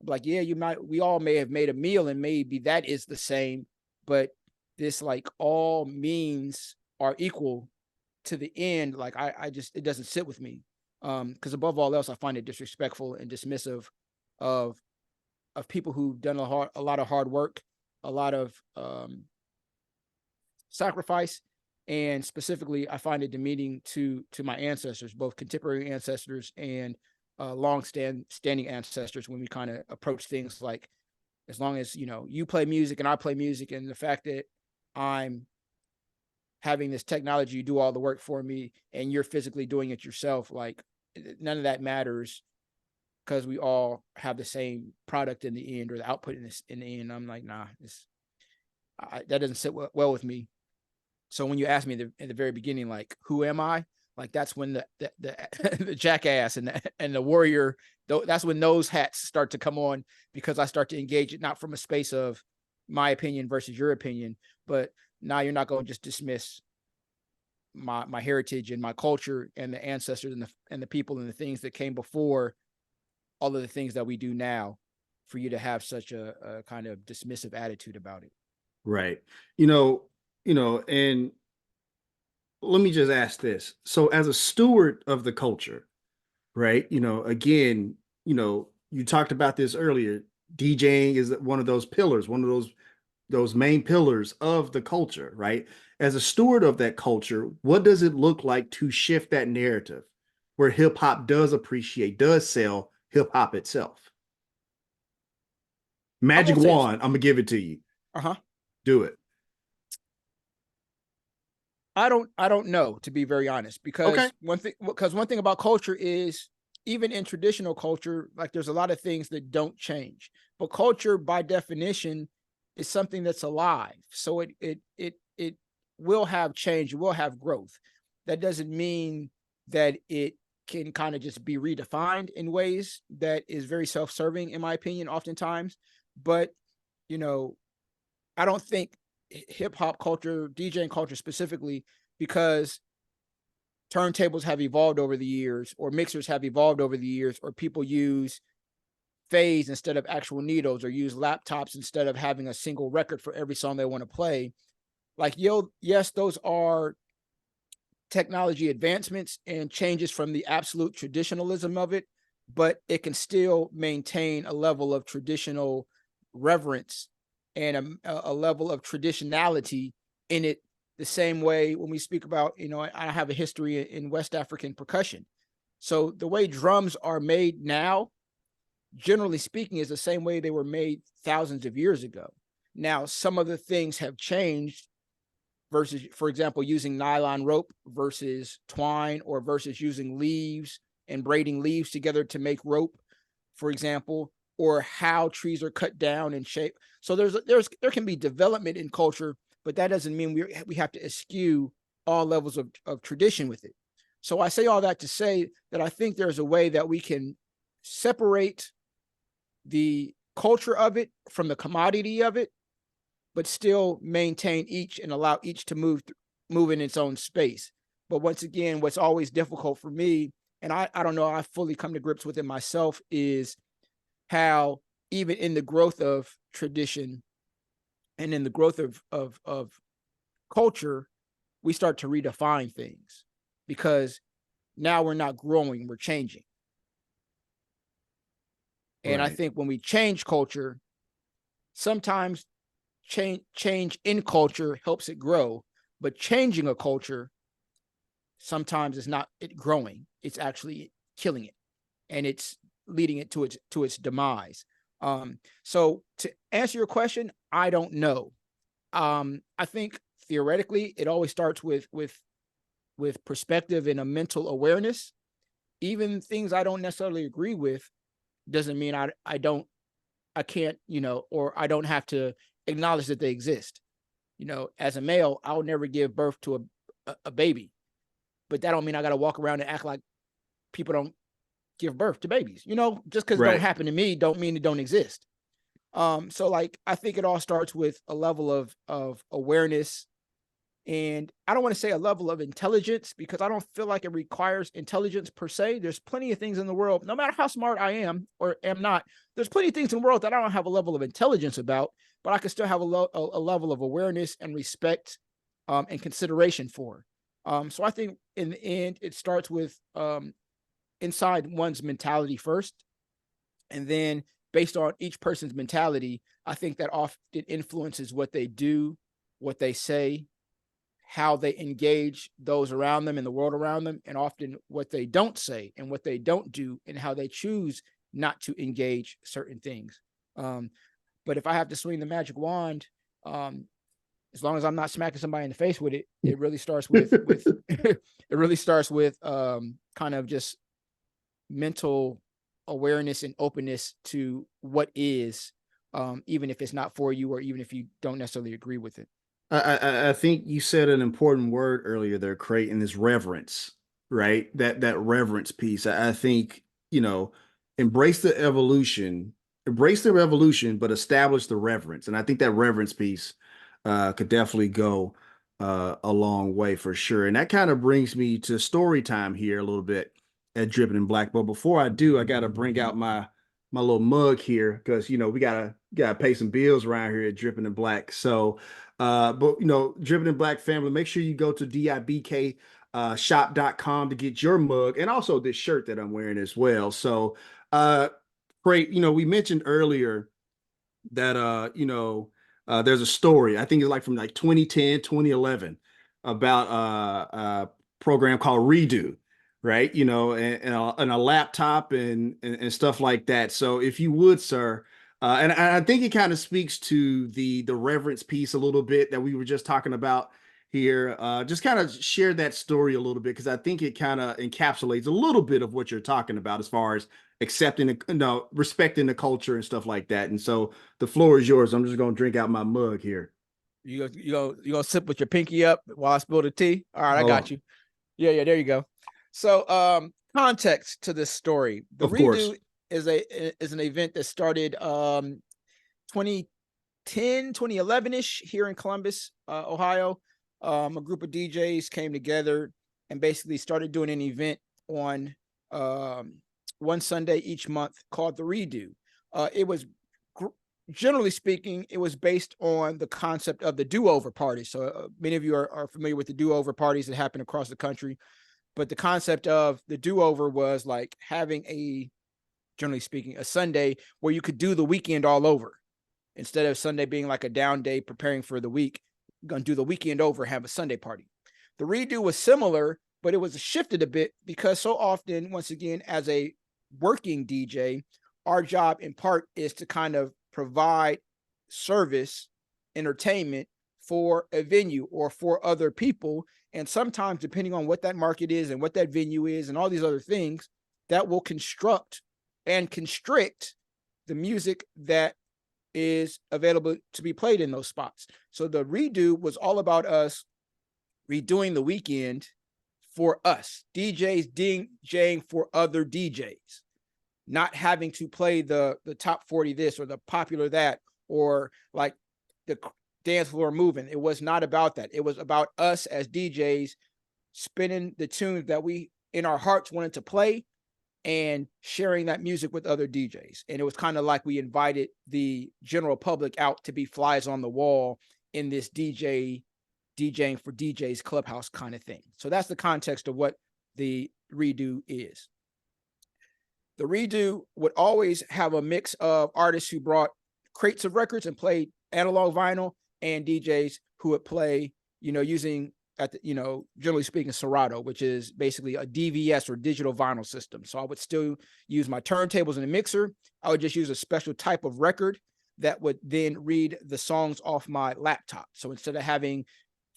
Like, yeah, we all may have made a meal, and maybe that is the same, but this like all means are equal to the end. Like it doesn't sit with me. Because above all else, I find it disrespectful and dismissive of people who've done a lot of hard work, a lot of sacrifice. And specifically, I find it demeaning to my ancestors, both contemporary ancestors and standing ancestors, when we kind of approach things like, as long as, you play music and I play music, and the fact that I'm having this technology do all the work for me and you're physically doing it yourself, like none of that matters, because we all have the same product in the end, or the output in the end. I'm like, nah, that doesn't sit well with me. So when you asked me at the very beginning, like, who am I? Like, that's when the the jackass and the warrior, that's when those hats start to come on, because I start to engage it not from a space of my opinion versus your opinion, but now you're not going to just dismiss my heritage and my culture and the ancestors and the people and the things that came before all of the things that we do now, for you to have such a kind of dismissive attitude about it. Right. And let me just ask this. So as a steward of the culture, right? Again, you talked about this earlier. DJing is one of those pillars, one of those main pillars of the culture, right? As a steward of that culture, what does it look like to shift that narrative where hip hop does sell hip hop itself? Magic wand, I'm gonna give it to you. Do it. I don't know, to be very honest, because one thing about culture is, even in traditional culture, like there's a lot of things that don't change, but culture by definition is something that's alive. So it will have change, it will have growth. That doesn't mean that it can kind of just be redefined in ways that is very self-serving, in my opinion, oftentimes. But, I don't think hip hop culture, DJing culture specifically, because turntables have evolved over the years, or mixers have evolved over the years, or people use phase instead of actual needles, or use laptops instead of having a single record for every song they want to play. Like, yes, those are technology advancements and changes from the absolute traditionalism of it, but it can still maintain a level of traditional reverence and a level of traditionality in it. The same way when we speak about, I have a history in West African percussion. So the way drums are made now, generally speaking, is the same way they were made thousands of years ago. Now, some of the things have changed versus, for example, using nylon rope versus twine, or versus using leaves and braiding leaves together to make rope, for example, or how trees are cut down and shaped. So there can be development in culture, but that doesn't mean we have to eschew all levels of tradition with it. So I say all that to say that I think there's a way that we can separate the culture of it from the commodity of it, but still maintain each and allow each to move in its own space. But once again, what's always difficult for me, and I don't know, I fully come to grips with it myself, is how even in the growth of tradition and in the growth of culture, we start to redefine things, because now we're not growing, we're changing. And I think when we change culture, sometimes change in culture helps it grow, but changing a culture sometimes is not it growing, it's actually killing it, and it's leading it to its demise. So to answer your question, I don't know. I think theoretically it always starts with perspective and a mental awareness. Even things I don't necessarily agree with doesn't mean I can't, or I don't have to acknowledge that they exist. As a male, I'll never give birth to a baby, but that don't mean I got to walk around and act like people don't give birth to babies. Just because it don't happen to me don't mean it don't exist. So like, I think it all starts with a level of awareness, and I don't want to say a level of intelligence, because I don't feel like it requires intelligence per se. There's plenty of things in the world, no matter how smart I am or am not, there's plenty of things in the world that I don't have a level of intelligence about, but I can still have a level of awareness and respect and consideration for. So I think in the end, it starts with inside one's mentality first. And then based on each person's mentality, I think that often influences what they do, what they say, how they engage those around them in the world around them, and often what they don't say and what they don't do, and how they choose not to engage certain things. But if I have to swing the magic wand, as long as I'm not smacking somebody in the face with it, it really starts with it really starts with kind of just mental awareness and openness to what is, even if it's not for you, or even if you don't necessarily agree with it. I think you said an important word earlier there, Krate, and this reverence, right? That reverence piece. I think, embrace the revolution, but establish the reverence. And I think that reverence piece could definitely go a long way for sure. And that kind of brings me to story time here a little bit at Dripping in Black. But before I do, I got to bring out my little mug here, because we gotta pay some bills around here at Dripping in Black. So but Dripping in Black family, make sure you go to DIBK shop.com to get your mug, and also this shirt that I'm wearing as well. So great. We mentioned earlier that there's a story, I think it's like from like 2010, 2011, about a program called Redo, right? And a laptop and stuff like that. So if you would, sir, and I think it kind of speaks to the reverence piece a little bit that we were just talking about here. Just kind of share that story a little bit, because I think it kind of encapsulates a little bit of what you're talking about as far as accepting, respecting the culture and stuff like that. And so the floor is yours. I'm just gonna drink out my mug here. You gonna sip with your pinky up while I spill the tea? All right, I got you. Yeah, there you go. So context to this story. The Redo is an event that started 2010, 2011-ish here in Columbus, Ohio. A group of DJs came together and basically started doing an event on one Sunday each month called the Redo. It was, generally speaking, it was based on the concept of the do-over party. So many of you are familiar with the do-over parties that happen across the country. But the concept of the do-over was like having generally speaking, a Sunday where you could do the weekend all over. Instead of Sunday being like a down day preparing for the week, you're going to do the weekend over, have a Sunday party. The Redo was similar, but it was shifted a bit because so often, once again, as a working DJ, our job in part is to kind of provide service, entertainment for a venue or for other people. And sometimes, depending on what that market is and what that venue is and all these other things, that will construct and constrict the music that is available to be played in those spots. So the redo was all about us redoing the weekend for us, DJs DJing for other DJs, not having to play the top 40 this or the popular that, or like the dance floor moving. It was not about that. It was about us as DJs spinning the tunes that we in our hearts wanted to play and sharing that music with other DJs. And it was kind of like we invited the general public out to be flies on the wall in this DJing for DJs clubhouse kind of thing. So that's the context of what the redo is. The redo would always have a mix of artists who brought crates of records and played analog vinyl, and DJs who would play, using generally speaking, Serato, which is basically a DVS or digital vinyl system. So I would still use my turntables in a mixer. I would just use a special type of record that would then read the songs off my laptop. So instead of having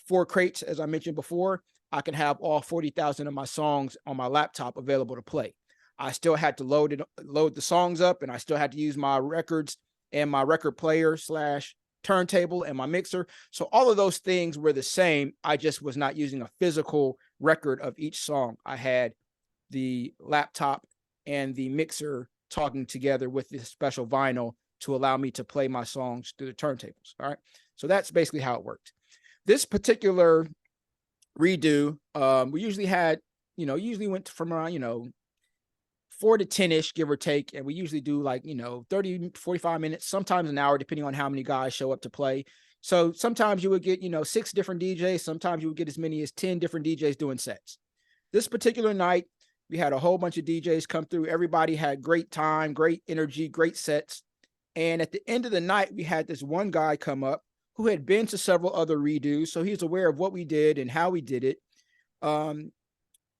4 crates, as I mentioned before, I can have all 40,000 of my songs on my laptop available to play. I still had to load the songs up, and I still had to use my records and my record player / turntable and my mixer. So all of those things were the same. I just was not using a physical record of each song. I had the laptop and the mixer talking together with this special vinyl to allow me to play my songs through the turntables. All right. So that's basically how it worked. This particular redo, we usually had, usually went from around, 4 to 10-ish, give or take. And we usually do 30, 45 minutes, sometimes an hour, depending on how many guys show up to play. So sometimes you would get, 6 different DJs. Sometimes you would get as many as 10 different DJs doing sets. This particular night, we had a whole bunch of DJs come through. Everybody had great time, great energy, great sets. And at the end of the night, we had this one guy come up who had been to several other redos. So he's aware of what we did and how we did it.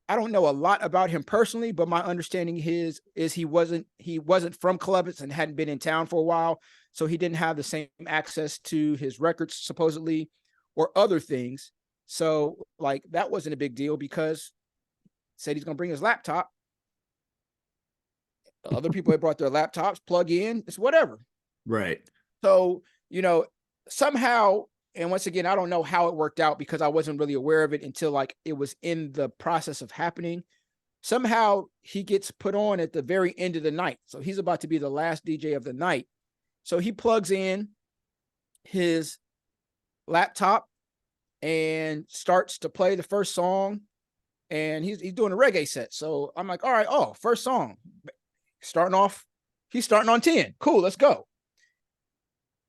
I don't know a lot about him personally, but my understanding is he wasn't from Columbus and hadn't been in town for a while. So he didn't have the same access to his records, supposedly, or other things. So that wasn't a big deal because he said he's going to bring his laptop. Other people had brought their laptops, plug in, it's whatever. Right. So, somehow, and once again, I don't know how it worked out because I wasn't really aware of it until it was in the process of happening. Somehow he gets put on at the very end of the night. So he's about to be the last DJ of the night. So he plugs in his laptop and starts to play the first song. And he's doing a reggae set. So I'm like, all right, first song. He's starting on 10. Cool, let's go.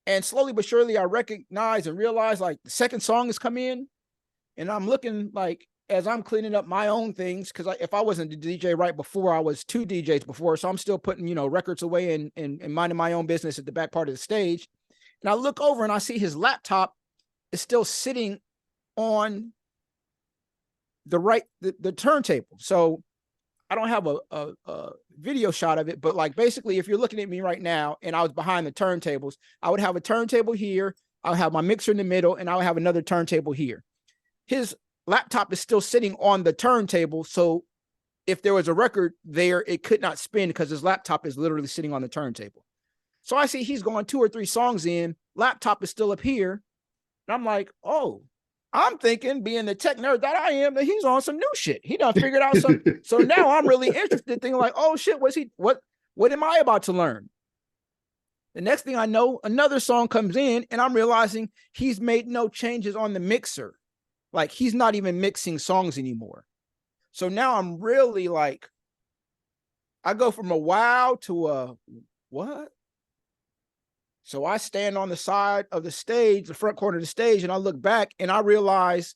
And slowly but surely, I recognize and realize the second song has come in, and I'm looking as I'm cleaning up my own things, because if I wasn't the DJ right before, I was 2 DJs before, so I'm still putting records away and minding my own business at the back part of the stage. And I look over and I see his laptop is still sitting on the turntable. So I don't have a video shot of it, but basically, if you're looking at me right now and I was behind the turntables, I would have a turntable here, I'll have my mixer in the middle, and I'll have another turntable here. His laptop is still sitting on the turntable, so if there was a record there, it could not spin because his laptop is literally sitting on the turntable. So I see he's going 2 or 3 songs in, laptop is still up here, and I'm like, oh, I'm thinking, being the tech nerd that I am, that he's on some new shit. He done figured out something. So now I'm really interested, thinking oh shit, what am I about to learn? The next thing I know, another song comes in and I'm realizing he's made no changes on the mixer. He's not even mixing songs anymore. So now I'm really I go from a wow to a what? So I stand on the side of the stage, the front corner of the stage, and I look back and I realize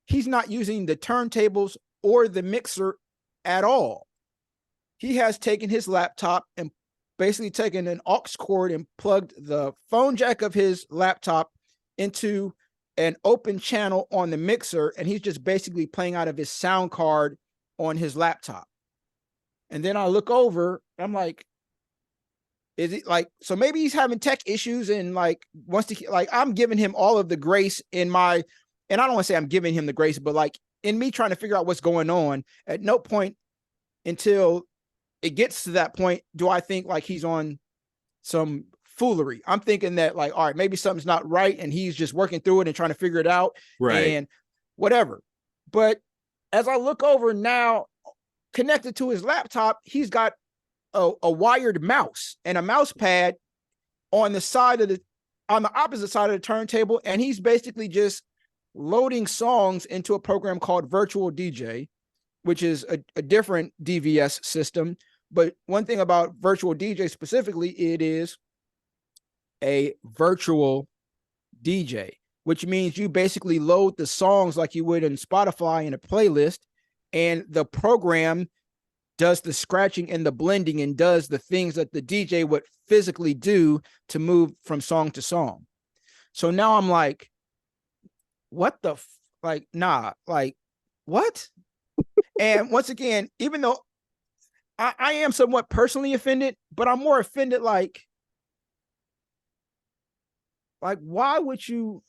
he's not using the turntables or the mixer at all. He has taken his laptop and basically taken an aux cord and plugged the phone jack of his laptop into an open channel on the mixer, and he's just basically playing out of his sound card on his laptop. And then I look over, I'm like, is it like, so maybe he's having tech issues and like wants to, like, I'm giving him all of the grace in my, and I don't want to say I'm giving him the grace, but like in me trying to figure out what's going on, at no point until it gets to that point do I think like he's on some foolery. I'm thinking that like, all right, maybe something's not right and he's just working through it and trying to figure it out, right, and whatever. But as I look over now, connected to his laptop, he's got a wired mouse and a mouse pad on the opposite side of the turntable, and he's basically just loading songs into a program called Virtual DJ, which is a different DVS system. But one thing about Virtual DJ specifically, it is a virtual DJ, which means you basically load the songs like you would in Spotify in a playlist, and the program does the scratching and the blending and does the things that the DJ would physically do to move from song to song. So now I'm like, what the like, nah, like what? And once again, even though I am somewhat personally offended, but I'm more offended like why would you,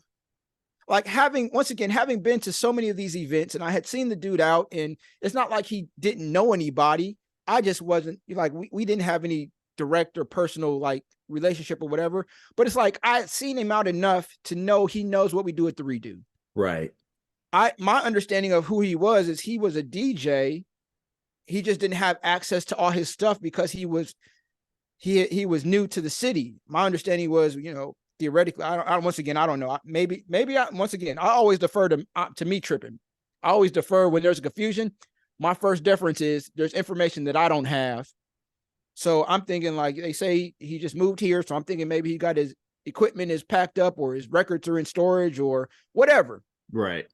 like, having been to so many of these events, and I had seen the dude out, and it's not like he didn't know anybody. I just wasn't like, we didn't have any direct or personal like relationship or whatever, but it's like I had seen him out enough to know he knows what we do at the Redo. right. My understanding of who he was is he was a DJ. He just didn't have access to all his stuff because he was new to the city. My understanding was, theoretically, once again, I don't know. I always defer to me tripping. I always defer when there's a confusion. My first deference is there's information that I don't have. So I'm thinking like they say he just moved here. So I'm thinking maybe he got his equipment is packed up or his records are in storage or whatever. Right.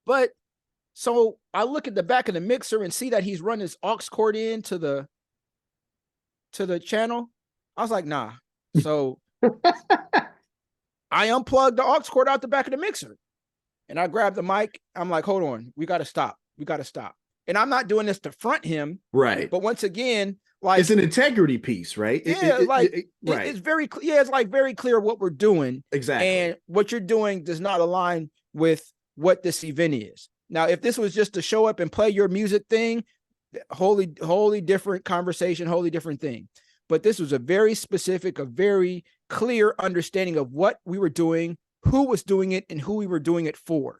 But so I look at the back of the mixer and see that he's run his aux cord into the channel. I was like, nah. So I unplugged the aux cord out the back of the mixer and I grabbed the mic. I'm like, hold on, we got to stop. And I'm not doing this to front him. Right. But once again, like, it's an integrity piece, right? Right. It's very clear. It's like very clear what we're doing. Exactly. And what you're doing does not align with what this event is. Now, if this was just to show up and play your music thing, wholly different conversation, wholly different thing. But this was a very specific, a very clear understanding of what we were doing, who was doing it, and who we were doing it for.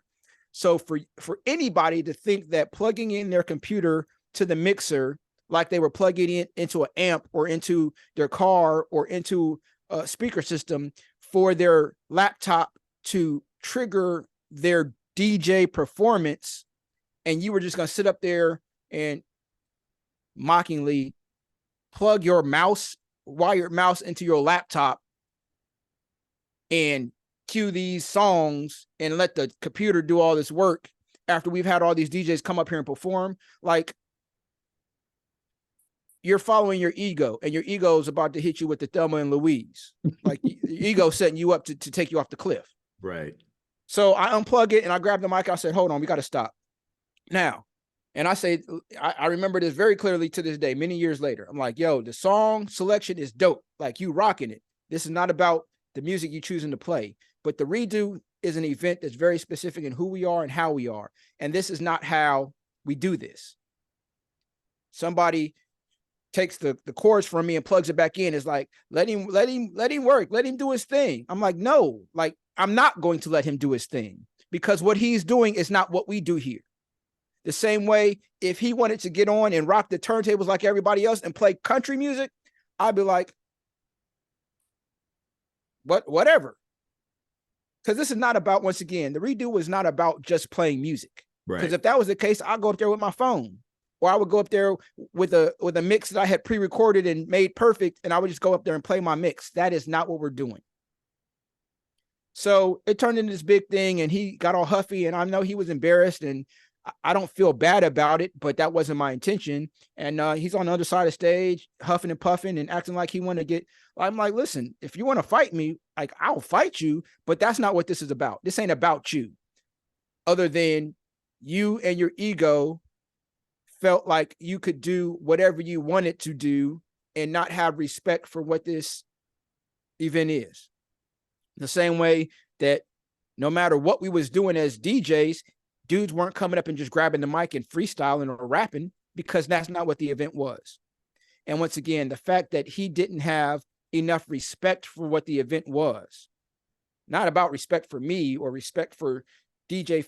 So for anybody to think that plugging in their computer to the mixer, like they were plugging it into an amp or into their car or into a speaker system for their laptop to trigger their DJ performance, and you were just going to sit up there and mockingly plug your wired mouse into your laptop and cue these songs and let the computer do all this work after we've had all these DJs come up here and perform, like, you're following your ego, and your ego is about to hit you with the Thelma and Louise. Like, your ego setting you up to take you off the cliff. Right. So I unplug it and I grabbed the mic. I said, hold on, we got to stop now. And I say, I remember this very clearly to this day, many years later. I'm like, yo, the song selection is dope. Like, you rocking it. This is not about the music you choosing to play, but the Redo is an event that's very specific in who we are and how we are. And this is not how we do this. Somebody takes the chords from me and plugs it back in. It's like, let him work. Let him do his thing. I'm like, no, like, I'm not going to let him do his thing, because what he's doing is not what we do here. The same way, if he wanted to get on and rock the turntables like everybody else and play country music, I'd be like, whatever. Because this is not about, once again, the Redo is not about just playing music. Right. Because if that was the case, I'd go up there with my phone, or I would go up there with a mix that I had pre-recorded and made perfect, and I would just go up there and play my mix. That is not what we're doing. So it turned into this big thing, and he got all huffy, and I know he was embarrassed, and I don't feel bad about it, but that wasn't my intention. And he's on the other side of the stage, huffing and puffing and acting like he want to get. I'm like, listen, if you want to fight me, like I'll fight you, but that's not what this is about. This ain't about you. Other than you and your ego felt like you could do whatever you wanted to do and not have respect for what this event is. The same way that no matter what we was doing as DJs, dudes weren't coming up and just grabbing the mic and freestyling or rapping, because that's not what the event was. And once again, the fact that he didn't have enough respect for what the event was, not about respect for me or respect for DJ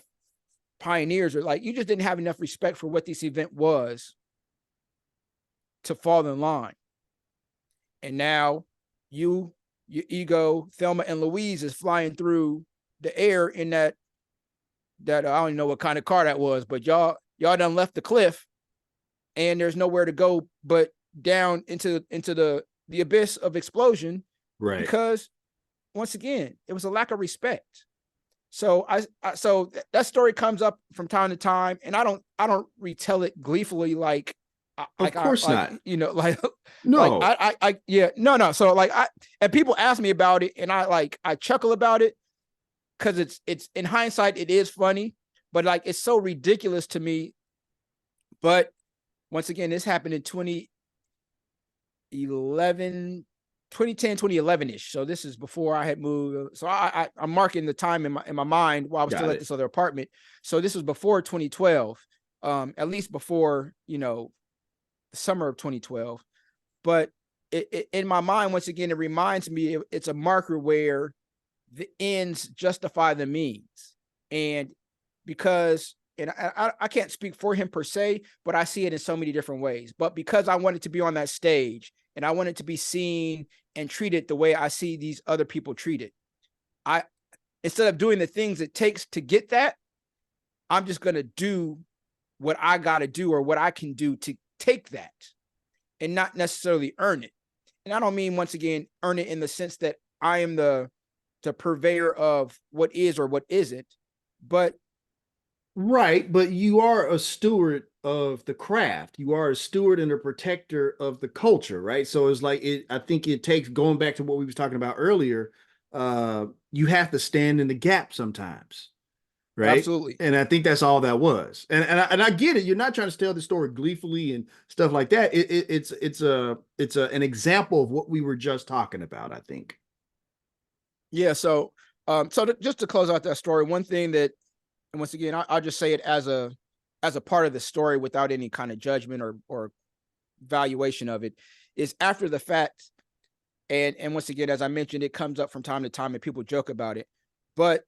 pioneers, or like, you just didn't have enough respect for what this event was to fall in line. And now your ego, Thelma and Louise, is flying through the air in that I don't even know what kind of car that was, but y'all done left the cliff, and there's nowhere to go but down into the abyss of explosion. Right. Because once again, it was a lack of respect. So so that story comes up from time to time, and I don't retell it gleefully like of course not. You know, like no, like I yeah, no. So like and people ask me about it, and I chuckle about it, because it's in hindsight it is funny, but like it's so ridiculous to me. But once again, this happened in 2010, 2011-ish. So this is before I had moved. So I'm marking the time in my mind while I was still at this other apartment. So this was before 2012, at least before, the summer of 2012. But in my mind, once again, it reminds me it's a marker where the ends justify the means. And because, and I can't speak for him per se, but I see it in so many different ways. But because I wanted to be on that stage and I wanted to be seen and treated the way I see these other people treated, instead of doing the things it takes to get that, I'm just going to do what I got to do or what I can do to take that and not necessarily earn it. And I don't mean, once again, earn it in the sense that I am the purveyor of what is or what isn't, but right. But you are a steward of the craft. You are a steward and a protector of the culture, right? So it's like I think it takes, going back to what we was talking about earlier, you have to stand in the gap sometimes. Right. Absolutely. And I think that's all that was. And I get it. You're not trying to tell the story gleefully and stuff like that. It's an example of what we were just talking about, I think. Yeah. So, just to close out that story, one thing that, and once again, I'll just say it as a part of the story without any kind of judgment or valuation of it, is after the fact. And once again, as I mentioned, it comes up from time to time and people joke about it. But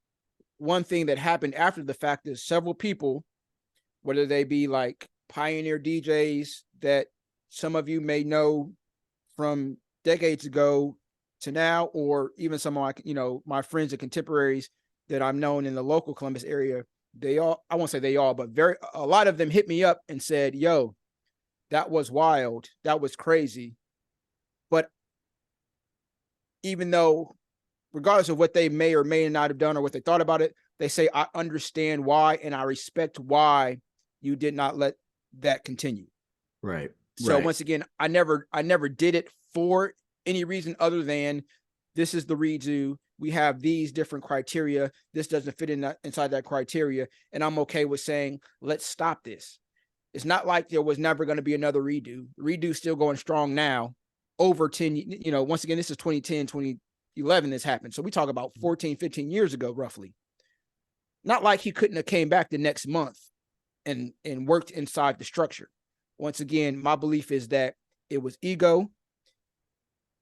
one thing that happened after the fact is several people, whether they be like pioneer DJs that some of you may know from decades ago to now, or even some of my friends and contemporaries that I'm known in the local Columbus area, I won't say they all, but a lot of them hit me up and said, yo, that was wild. That was crazy. But even though, regardless of what they may or may not have done or what they thought about it, they say, I understand why, and I respect why you did not let that continue. Right. So once again, I never did it for any reason other than this is the redo. We have these different criteria. This doesn't fit inside that criteria. And I'm okay with saying, let's stop this. It's not like there was never going to be another redo. Redo's still going strong now. Over 10, once again, this is 2010, 2011 this happened. So we talk about 14, 15 years ago, roughly. Not like he couldn't have came back the next month and worked inside the structure. Once again, my belief is that it was ego,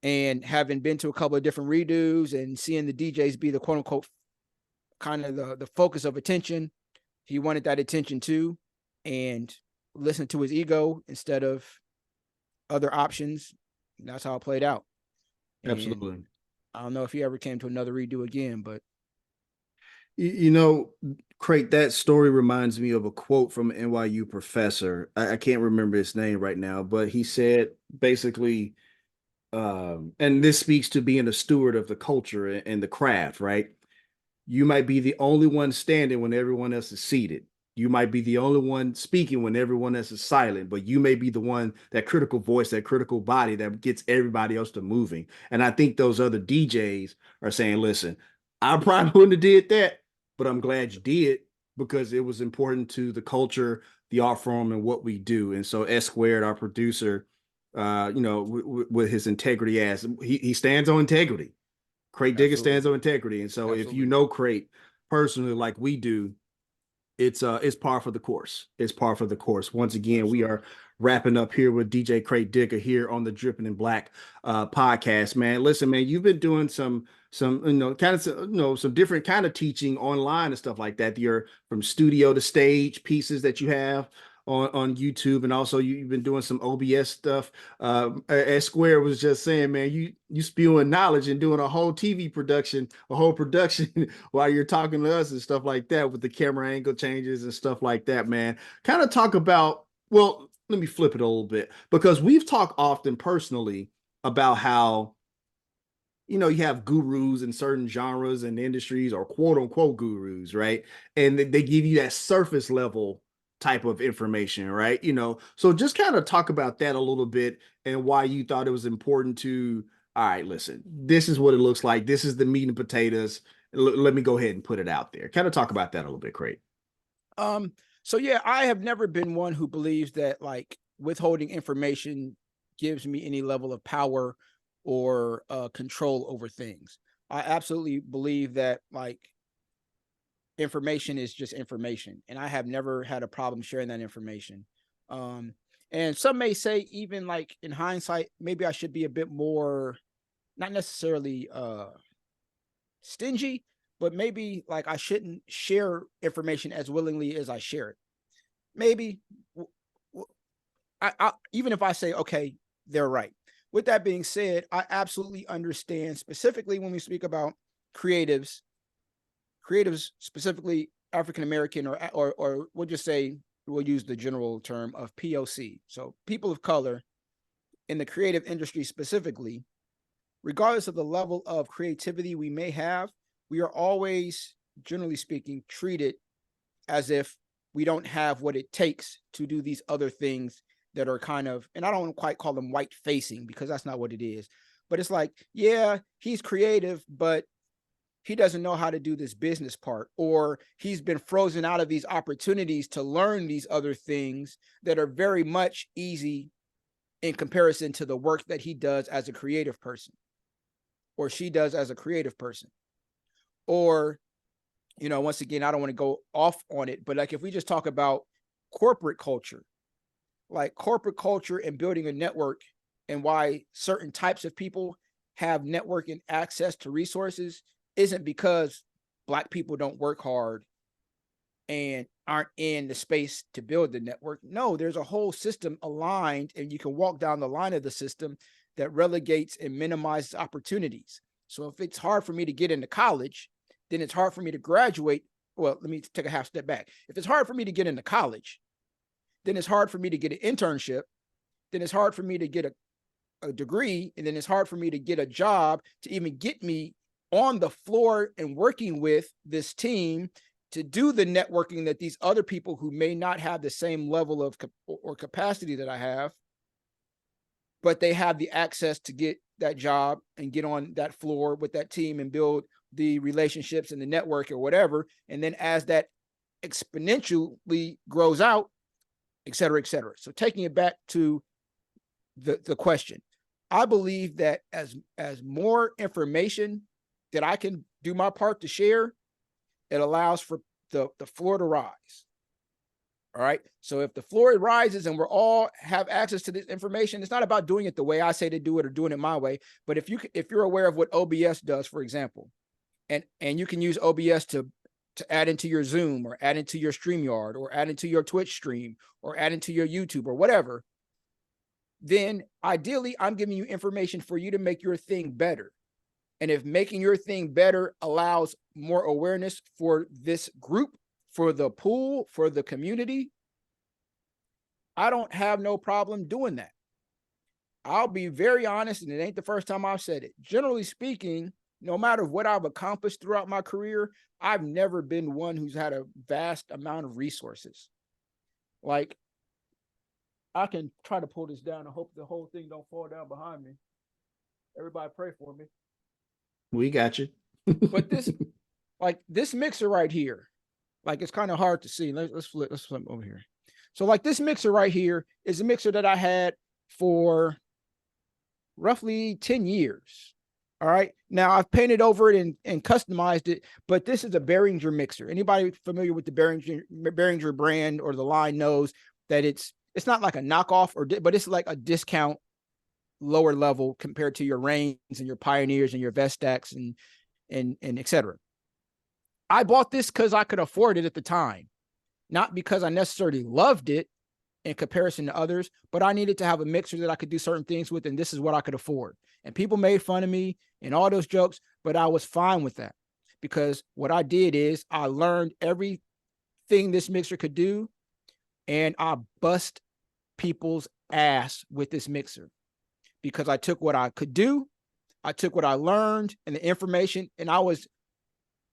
and having been to a couple of different redos and seeing the DJs be the quote unquote kind of the focus of attention, he wanted that attention too, and listened to his ego instead of other options. And that's how it played out. Absolutely. And I don't know if he ever came to another redo again, but Krate, that story reminds me of a quote from an NYU professor. I can't remember his name right now, but he said basically, and this speaks to being a steward of the culture and the craft, right? You might be the only one standing when everyone else is seated. You might be the only one speaking when everyone else is silent, but you may be the one, that critical voice, that critical body that gets everybody else to moving. And I think those other DJs are saying, listen, I probably wouldn't have did that, but I'm glad you did because it was important to the culture, the art form, and what we do. And so S Squared, our producer, with his integrity as he stands on integrity. Krate Digga stands on integrity. And so if you know Krate personally like we do, it's par for the course. It's par for the course. Once again, we are wrapping up here with DJ Krate Digga here on the Dripping in Black podcast, man. Listen, man, you've been doing some some different kind of teaching online and stuff like that. You're from studio to stage pieces that you have on YouTube, and also you've been doing some OBS stuff. As Square was just saying, man, you spewing knowledge and doing a whole TV production, a whole production while you're talking to us and stuff like that with the camera angle changes and stuff like that, man. Kind of talk about, well, let me flip it a little bit, because we've talked often personally about how, you have gurus in certain genres and industries, or quote unquote gurus, right? And they give you that surface level type of information, right? So just kind of talk about that a little bit and why you thought it was important to, all right, listen, this is what it looks like. This is the meat and potatoes. Let me go ahead and put it out there. Kind of talk about that a little bit, Krate. So yeah, I have never been one who believes that like withholding information gives me any level of power or control over things. I absolutely believe that like information is just information, and I have never had a problem sharing that information. And some may say, even like in hindsight, maybe I should be a bit more, not necessarily stingy, but maybe like I shouldn't share information as willingly as I share it. Maybe I even if I say, okay, they're right. With that being said, I absolutely understand, specifically when we speak about creatives specifically African American, or we'll just say, we'll use the general term of POC. So people of color in the creative industry specifically, regardless of the level of creativity we may have, we are always, generally speaking, treated as if we don't have what it takes to do these other things that are kind of, and I don't quite call them white facing, because that's not what it is. But it's like, yeah, he's creative, but he doesn't know how to do this business part, or he's been frozen out of these opportunities to learn these other things that are very much easy in comparison to the work that he does as a creative person, or she does as a creative person. Or, once again, I don't want to go off on it, but like if we just talk about corporate culture, like corporate culture and building a network, and why certain types of people have network and access to resources, isn't because Black people don't work hard and aren't in the space to build the network. No, there's a whole system aligned, and you can walk down the line of the system that relegates and minimizes opportunities. So if it's hard for me to get into college, then it's hard for me to graduate. Well, let me take a half step back. If it's hard for me to get into college, then it's hard for me to get an internship. Then it's hard for me to get a degree. And then it's hard for me to get a job to even get me on the floor and working with this team to do the networking that these other people who may not have the same level of or capacity that I have, but they have the access to get that job and get on that floor with that team and build the relationships and the network or whatever. And then as that exponentially grows out, et cetera, et cetera. So taking it back to the question, I believe that as more information that I can do my part to share, it allows for the floor to rise. All right. So if the floor rises and we're all have access to this information, it's not about doing it the way I say to do it or doing it my way. But if you're aware of what OBS does, for example, and you can use OBS to add into your Zoom, or add into your StreamYard, or add into your Twitch stream, or add into your YouTube or whatever, then ideally I'm giving you information for you to make your thing better. And if making your thing better allows more awareness for this group, for the pool, for the community, I don't have no problem doing that. I'll be very honest, and it ain't the first time I've said it. Generally speaking, no matter what I've accomplished throughout my career, I've never been one who's had a vast amount of resources. Like, I can try to pull this down and hope the whole thing don't fall down behind me. Everybody pray for me. We got you. But this mixer right here, like, it's kind of hard to see. Let's flip over here. So like this mixer right here is a mixer that I had for roughly 10 years. All right. Now I've painted over it and customized it, but this is a Behringer mixer. Anybody familiar with the Behringer brand or the line knows that it's not like a knockoff but it's like a discount lower level compared to your Reigns and your Pioneers and your Vestax and et cetera. I bought this because I could afford it at the time, not because I necessarily loved it in comparison to others, but I needed to have a mixer that I could do certain things with, and this is what I could afford. And people made fun of me and all those jokes, but I was fine with that because what I did is I learned everything this mixer could do, and I bust people's ass with this mixer because I took what I could do, I took what I learned and the information, and I was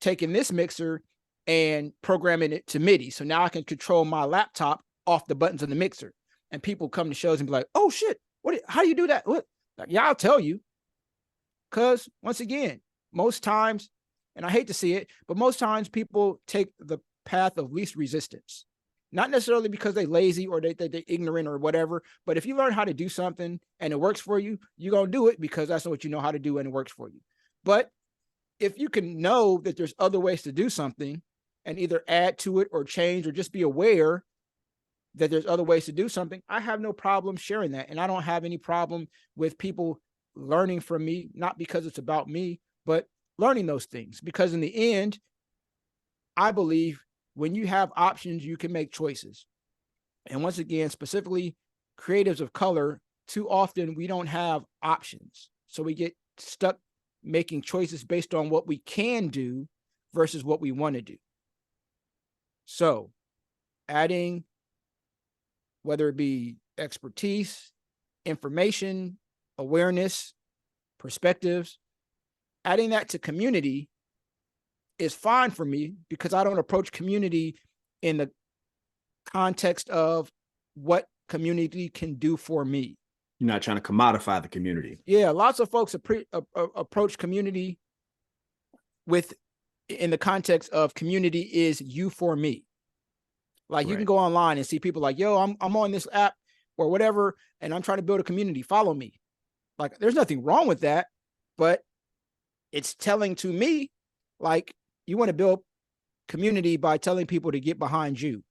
taking this mixer and programming it to MIDI. So now I can control my laptop off the buttons of the mixer. And people come to shows and be like, oh shit, how do you do that? What? Like, yeah, I'll tell you. Because once again, most times, and I hate to see it, but most times people take the path of least resistance. Not necessarily because they're lazy or they're ignorant or whatever, but if you learn how to do something and it works for you, you're going to do it because that's what you know how to do and it works for you. But if you can know that there's other ways to do something and either add to it or change or just be aware that there's other ways to do something, I have no problem sharing that. And I don't have any problem with people learning from me, not because it's about me, but learning those things. Because in the end, I believe when you have options, you can make choices. And once again, specifically creatives of color, too often we don't have options. So we get stuck making choices based on what we can do versus what we want to do. So adding, whether it be expertise, information, awareness, perspectives, adding that to community is fine for me because I don't approach community in the context of what community can do for me. You're not trying to commodify the community. Yeah, lots of folks approach community in the context of community is you for me. Like, you can go online and see people like, yo, I'm on this app or whatever, and I'm trying to build a community. Follow me. Like, there's nothing wrong with that, but it's telling to me, like, you want to build community by telling people to get behind you,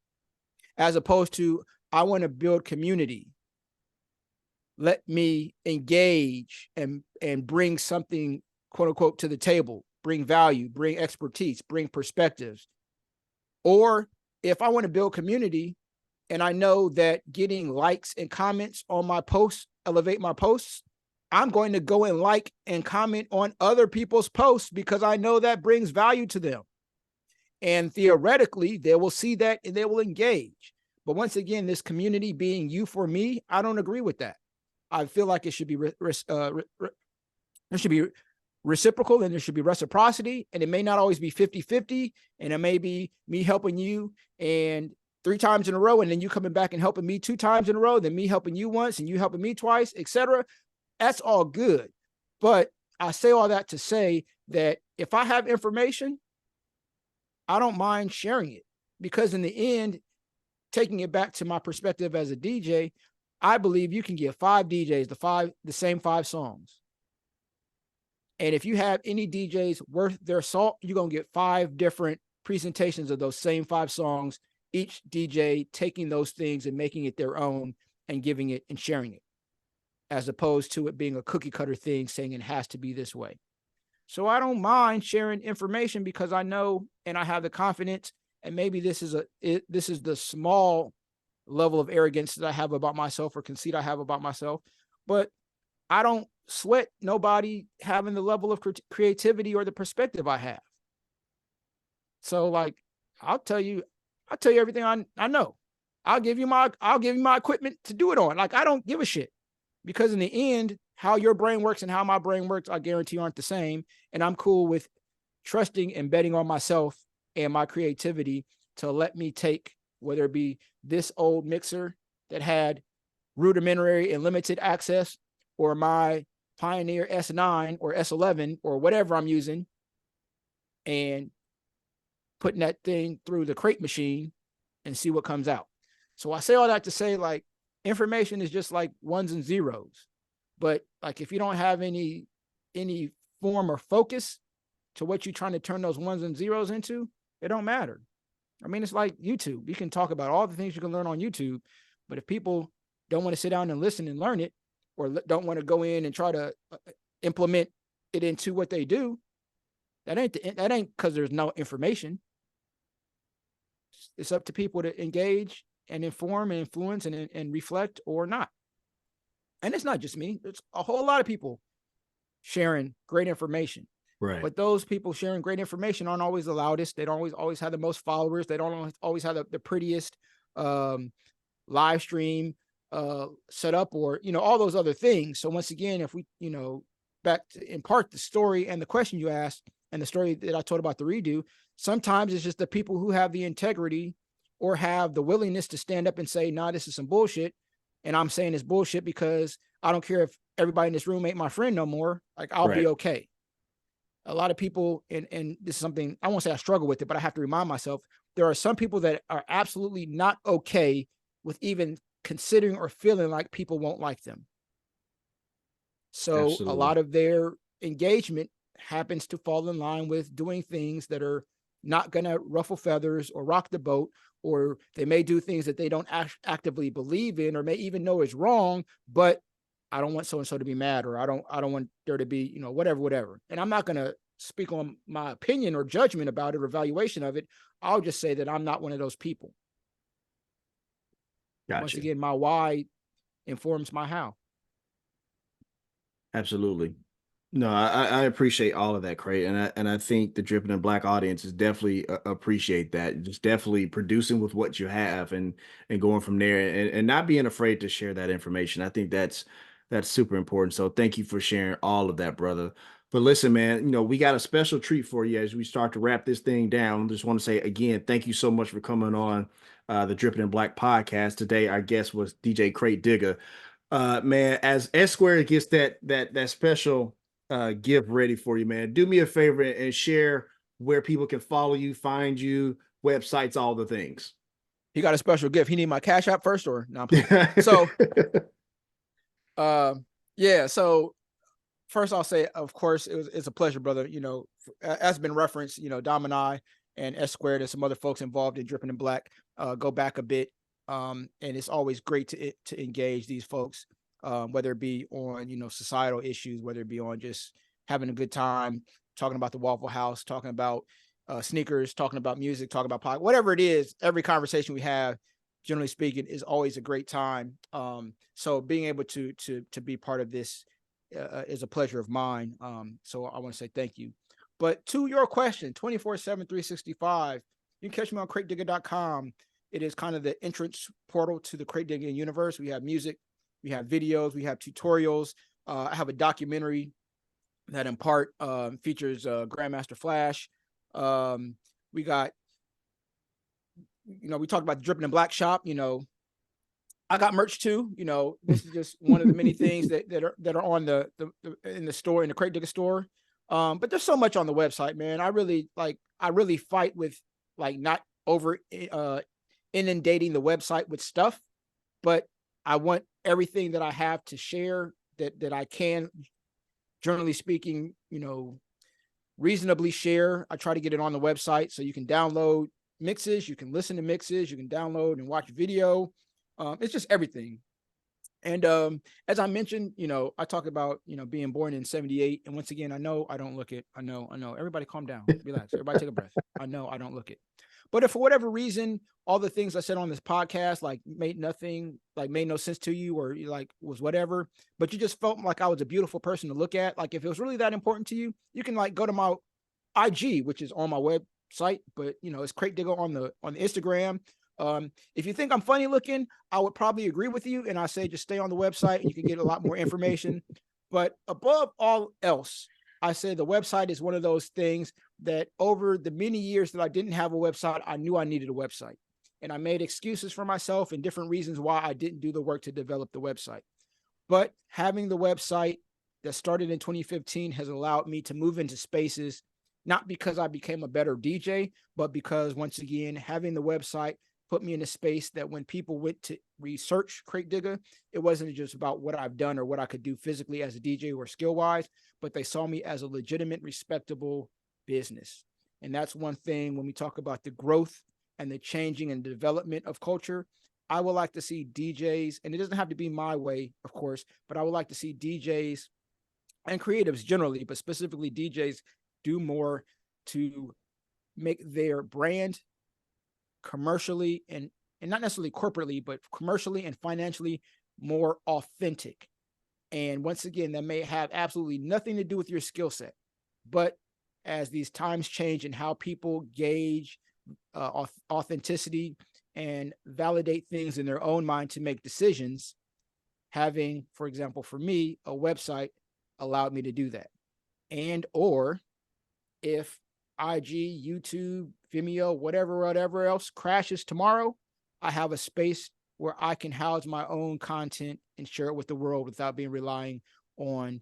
as opposed to, I want to build community. Let me engage and bring something, quote unquote, to the table, bring value, bring expertise, bring perspectives. Or if I want to build community and I know that getting likes and comments on my posts elevate my posts, I'm going to go and like and comment on other people's posts because I know that brings value to them. And theoretically, they will see that and they will engage. But once again, this community being you for me, I don't agree with that. I feel like it should be reciprocal and there should be reciprocity, and it may not always be 50-50, and it may be me helping you and 3 times in a row, and then you coming back and helping me 2 times in a row, then me helping you once and you helping me twice, etc. That's all good. But I say all that to say that if I have information, I don't mind sharing it, because in the end, taking it back to my perspective as a DJ, I believe you can get 5 DJs the same 5 songs. And if you have any DJs worth their salt, you're going to get 5 different presentations of those same 5 songs, each DJ taking those things and making it their own and giving it and sharing it, as opposed to it being a cookie cutter thing saying it has to be this way. So I don't mind sharing information because I know and I have the confidence, and maybe this is the small level of arrogance that I have about myself or conceit I have about myself, but I don't sweat nobody having the level of creativity or the perspective I have. So like, I'll tell you everything I know. I'll give you my equipment to do it on. Like, I don't give a shit. because in the end, how your brain works and how my brain works, I guarantee aren't the same. And I'm cool with trusting and betting on myself and my creativity to let me take, whether it be this old mixer that had rudimentary and limited access, or my Pioneer S9 or S11 or whatever I'm using, and putting that thing through the Krate machine and see what comes out. So I say all that to say, like, information is just like ones and zeros. But like, if you don't have any form or focus to what you're trying to turn those ones and zeros into, it don't matter. I mean, it's like YouTube. You can talk about all the things you can learn on YouTube, but if people don't want to sit down and listen and learn it, or don't want to go in and try to implement it into what they do, that ain't because there's no information. It's up to people to engage and inform and influence and reflect or not. And it's not just me. It's a whole lot of people sharing great information. Right. But those people sharing great information aren't always the loudest. They don't always have the most followers. They don't always have the prettiest live stream set up, or, all those other things. So once again, if we, back to, in part, the story and the question you asked and the story that I told about the redo, sometimes it's just the people who have the integrity or have the willingness to stand up and say, nah, this is some bullshit. And I'm saying it's bullshit because I don't care if everybody in this room ain't my friend no more. Like, I'll be okay. A lot of people, and this is something, I won't say I struggle with it, but I have to remind myself, there are some people that are absolutely not okay with even considering or feeling like people won't like them. So a lot of their engagement happens to fall in line with doing things that are not going to ruffle feathers or rock the boat, or they may do things that they don't actively believe in, or may even know is wrong, but I don't want so-and-so to be mad, or I don't want there to be, whatever. And I'm not going to speak on my opinion or judgment about it or evaluation of it. I'll just say that I'm not one of those people. Gotcha. Once again, my why informs my how. Absolutely. No, I appreciate all of that, Krate, and I think the Dripping in Black audience is definitely appreciate that. Just definitely producing with what you have and going from there, and not being afraid to share that information. I think that's super important. So thank you for sharing all of that, brother. But listen, man, we got a special treat for you as we start to wrap this thing down. Just want to say again, thank you so much for coming on the Dripping in Black podcast today. Our guest was DJ Krate Digga. Man, as S Square gets that special gift ready for you, man, do me a favor and share where people can follow you, find you, websites, all the things. He got a special gift. He need my Cash App first, or no? So, yeah. So first, I'll say, of course, it's a pleasure, brother. As been referenced, Dom and I and S Squared and some other folks involved in Dripping in Black go back a bit. And it's always great to engage these folks, whether it be on, societal issues, whether it be on just having a good time, talking about the Waffle House, talking about sneakers, talking about music, talking about podcast, whatever it is. Every conversation we have, generally speaking, is always a great time. So being able to be part of this is a pleasure of mine. So I want to say thank you. But to your question, 24/7, 365, you can catch me on CrateDigga.com. It is kind of the entrance portal to the Krate Digga universe. We have music, we have videos, we have tutorials. I have a documentary that in part features Grandmaster Flash. We got, we talked about the Dripping in Black shop. I got merch too. This is just one of the many things that are on the in the store, in the Krate Digga store. But there's so much on the website, man. I really fight with not over inundating the website with stuff, but I want everything that I have to share that I can, generally speaking, reasonably share. I try to get it on the website so you can download mixes, you can listen to mixes, you can download and watch video. It's just everything. And as I mentioned, I talk about, being born in 78. And once again, I know I don't look it. I know. Everybody calm down. Relax. Everybody take a breath. I know I don't look it. But if for whatever reason, all the things I said on this podcast, made no sense to you, or was whatever, but you just felt like I was a beautiful person to look at. If it was really that important to you, you can go to my IG, which is on my website, but it's Krate Digga on the Instagram. If you think I'm funny looking, I would probably agree with you. And I say, just stay on the website and you can get a lot more information. But above all else, I say the website is one of those things that over the many years that I didn't have a website, I knew I needed a website. And I made excuses for myself and different reasons why I didn't do the work to develop the website. But having the website that started in 2015 has allowed me to move into spaces, not because I became a better DJ, but because, once again, having the website put me in a space that when people went to research Krate Digga, it wasn't just about what I've done or what I could do physically as a DJ or skill-wise, but they saw me as a legitimate, respectable business. And that's one thing when we talk about the growth and the changing and development of culture. I would like to see DJs, and it doesn't have to be my way, of course, but I would like to see DJs and creatives generally, but specifically DJs, do more to make their brand commercially and not necessarily corporately, but commercially and financially more authentic. And once again, that may have absolutely nothing to do with your skill set, but as these times change and how people gauge authenticity and validate things in their own mind to make decisions, having, for example, for me, a website allowed me to do that. And or if IG, YouTube, Vimeo, whatever else crashes tomorrow, I have a space where I can house my own content and share it with the world without being relying on,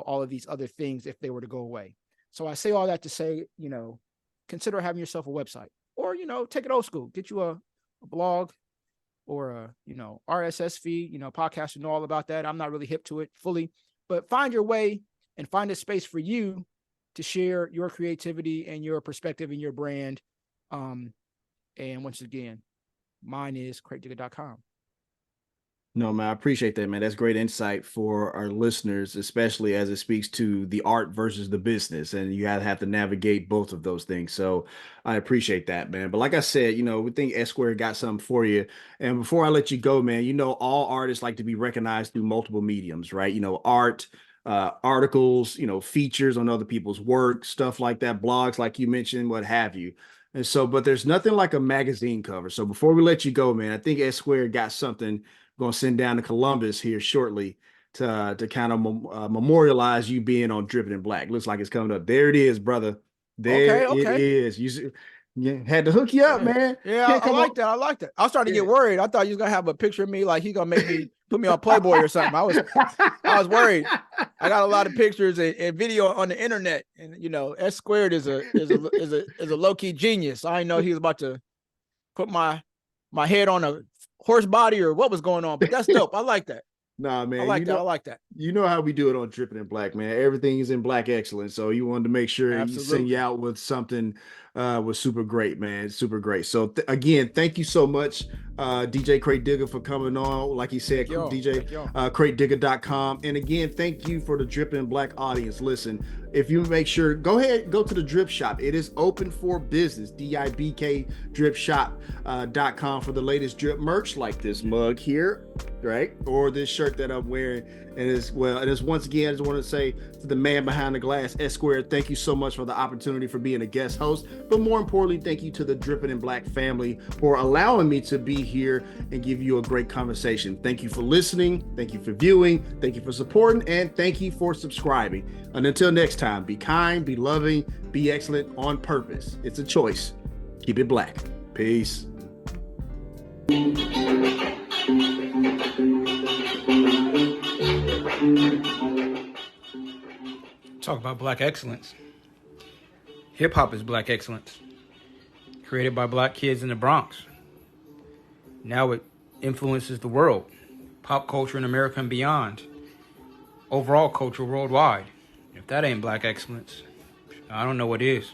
all of these other things if they were to go away. So I say all that to say, consider having yourself a website, or, take it old school, get you a blog or a, RSS feed, podcasters know all about that. I'm not really hip to it fully, but find your way and find a space for you to share your creativity and your perspective and your brand. And once again, mine is kratedigga.com. No, man, I appreciate that, man. That's great insight for our listeners, especially as it speaks to the art versus the business. And you have to navigate both of those things. So I appreciate that, man. But like I said, we think S Square got something for you. And before I let you go, man, all artists like to be recognized through multiple mediums, right? Art, articles, features on other people's work, stuff like that, blogs, like you mentioned, what have you. And so, but there's nothing like a magazine cover. So before we let you go, man, I think S Square got something going to send down to Columbus here shortly to kind of memorialize you being on Dripping in Black. Looks like it's coming up. There it is, brother. There it is. You had to hook you up, man. Yeah, I like that. I like that. I was starting to get worried. I thought you was gonna have a picture of me, like he's gonna make me put me on Playboy or something. I was worried. I got a lot of pictures and video on the internet, and S Squared is a low key genius. I didn't know he was about to put my head on a horse body or what was going on, but that's dope. I like that. Nah, man. I like that. You know how we do it on Dripping in Black, man. Everything is in Black excellence. So you wanted to make sure you send you out with something was super great, man. Super great. So again, thank you so much, DJ Krate Digga, for coming on. Like he said, DJ KrateDigga.com. And again, thank you for the Dripping in Black audience. Listen, if you make sure, go to the Drip Shop. It is open for business. DIBK DripShop.com for the latest drip merch, like this mug here, right? Or this shirt that I'm wearing. And as once again, I just want to say to the man behind the glass, S Squared, thank you so much for the opportunity for being a guest host. But more importantly, thank you to the Dripping in Black family for allowing me to be here and give you a great conversation. Thank you for listening. Thank you for viewing. Thank you for supporting. And thank you for subscribing. And until next time, be kind, be loving, be excellent on purpose. It's a choice. Keep it black. Peace. Talk about Black excellence. Hip hop is Black excellence. Created by Black kids in the Bronx. Now it influences the world, pop culture in America and beyond, overall culture worldwide. If that ain't Black excellence, I don't know what is.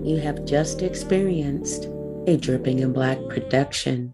You have just experienced a Dripping in Black production.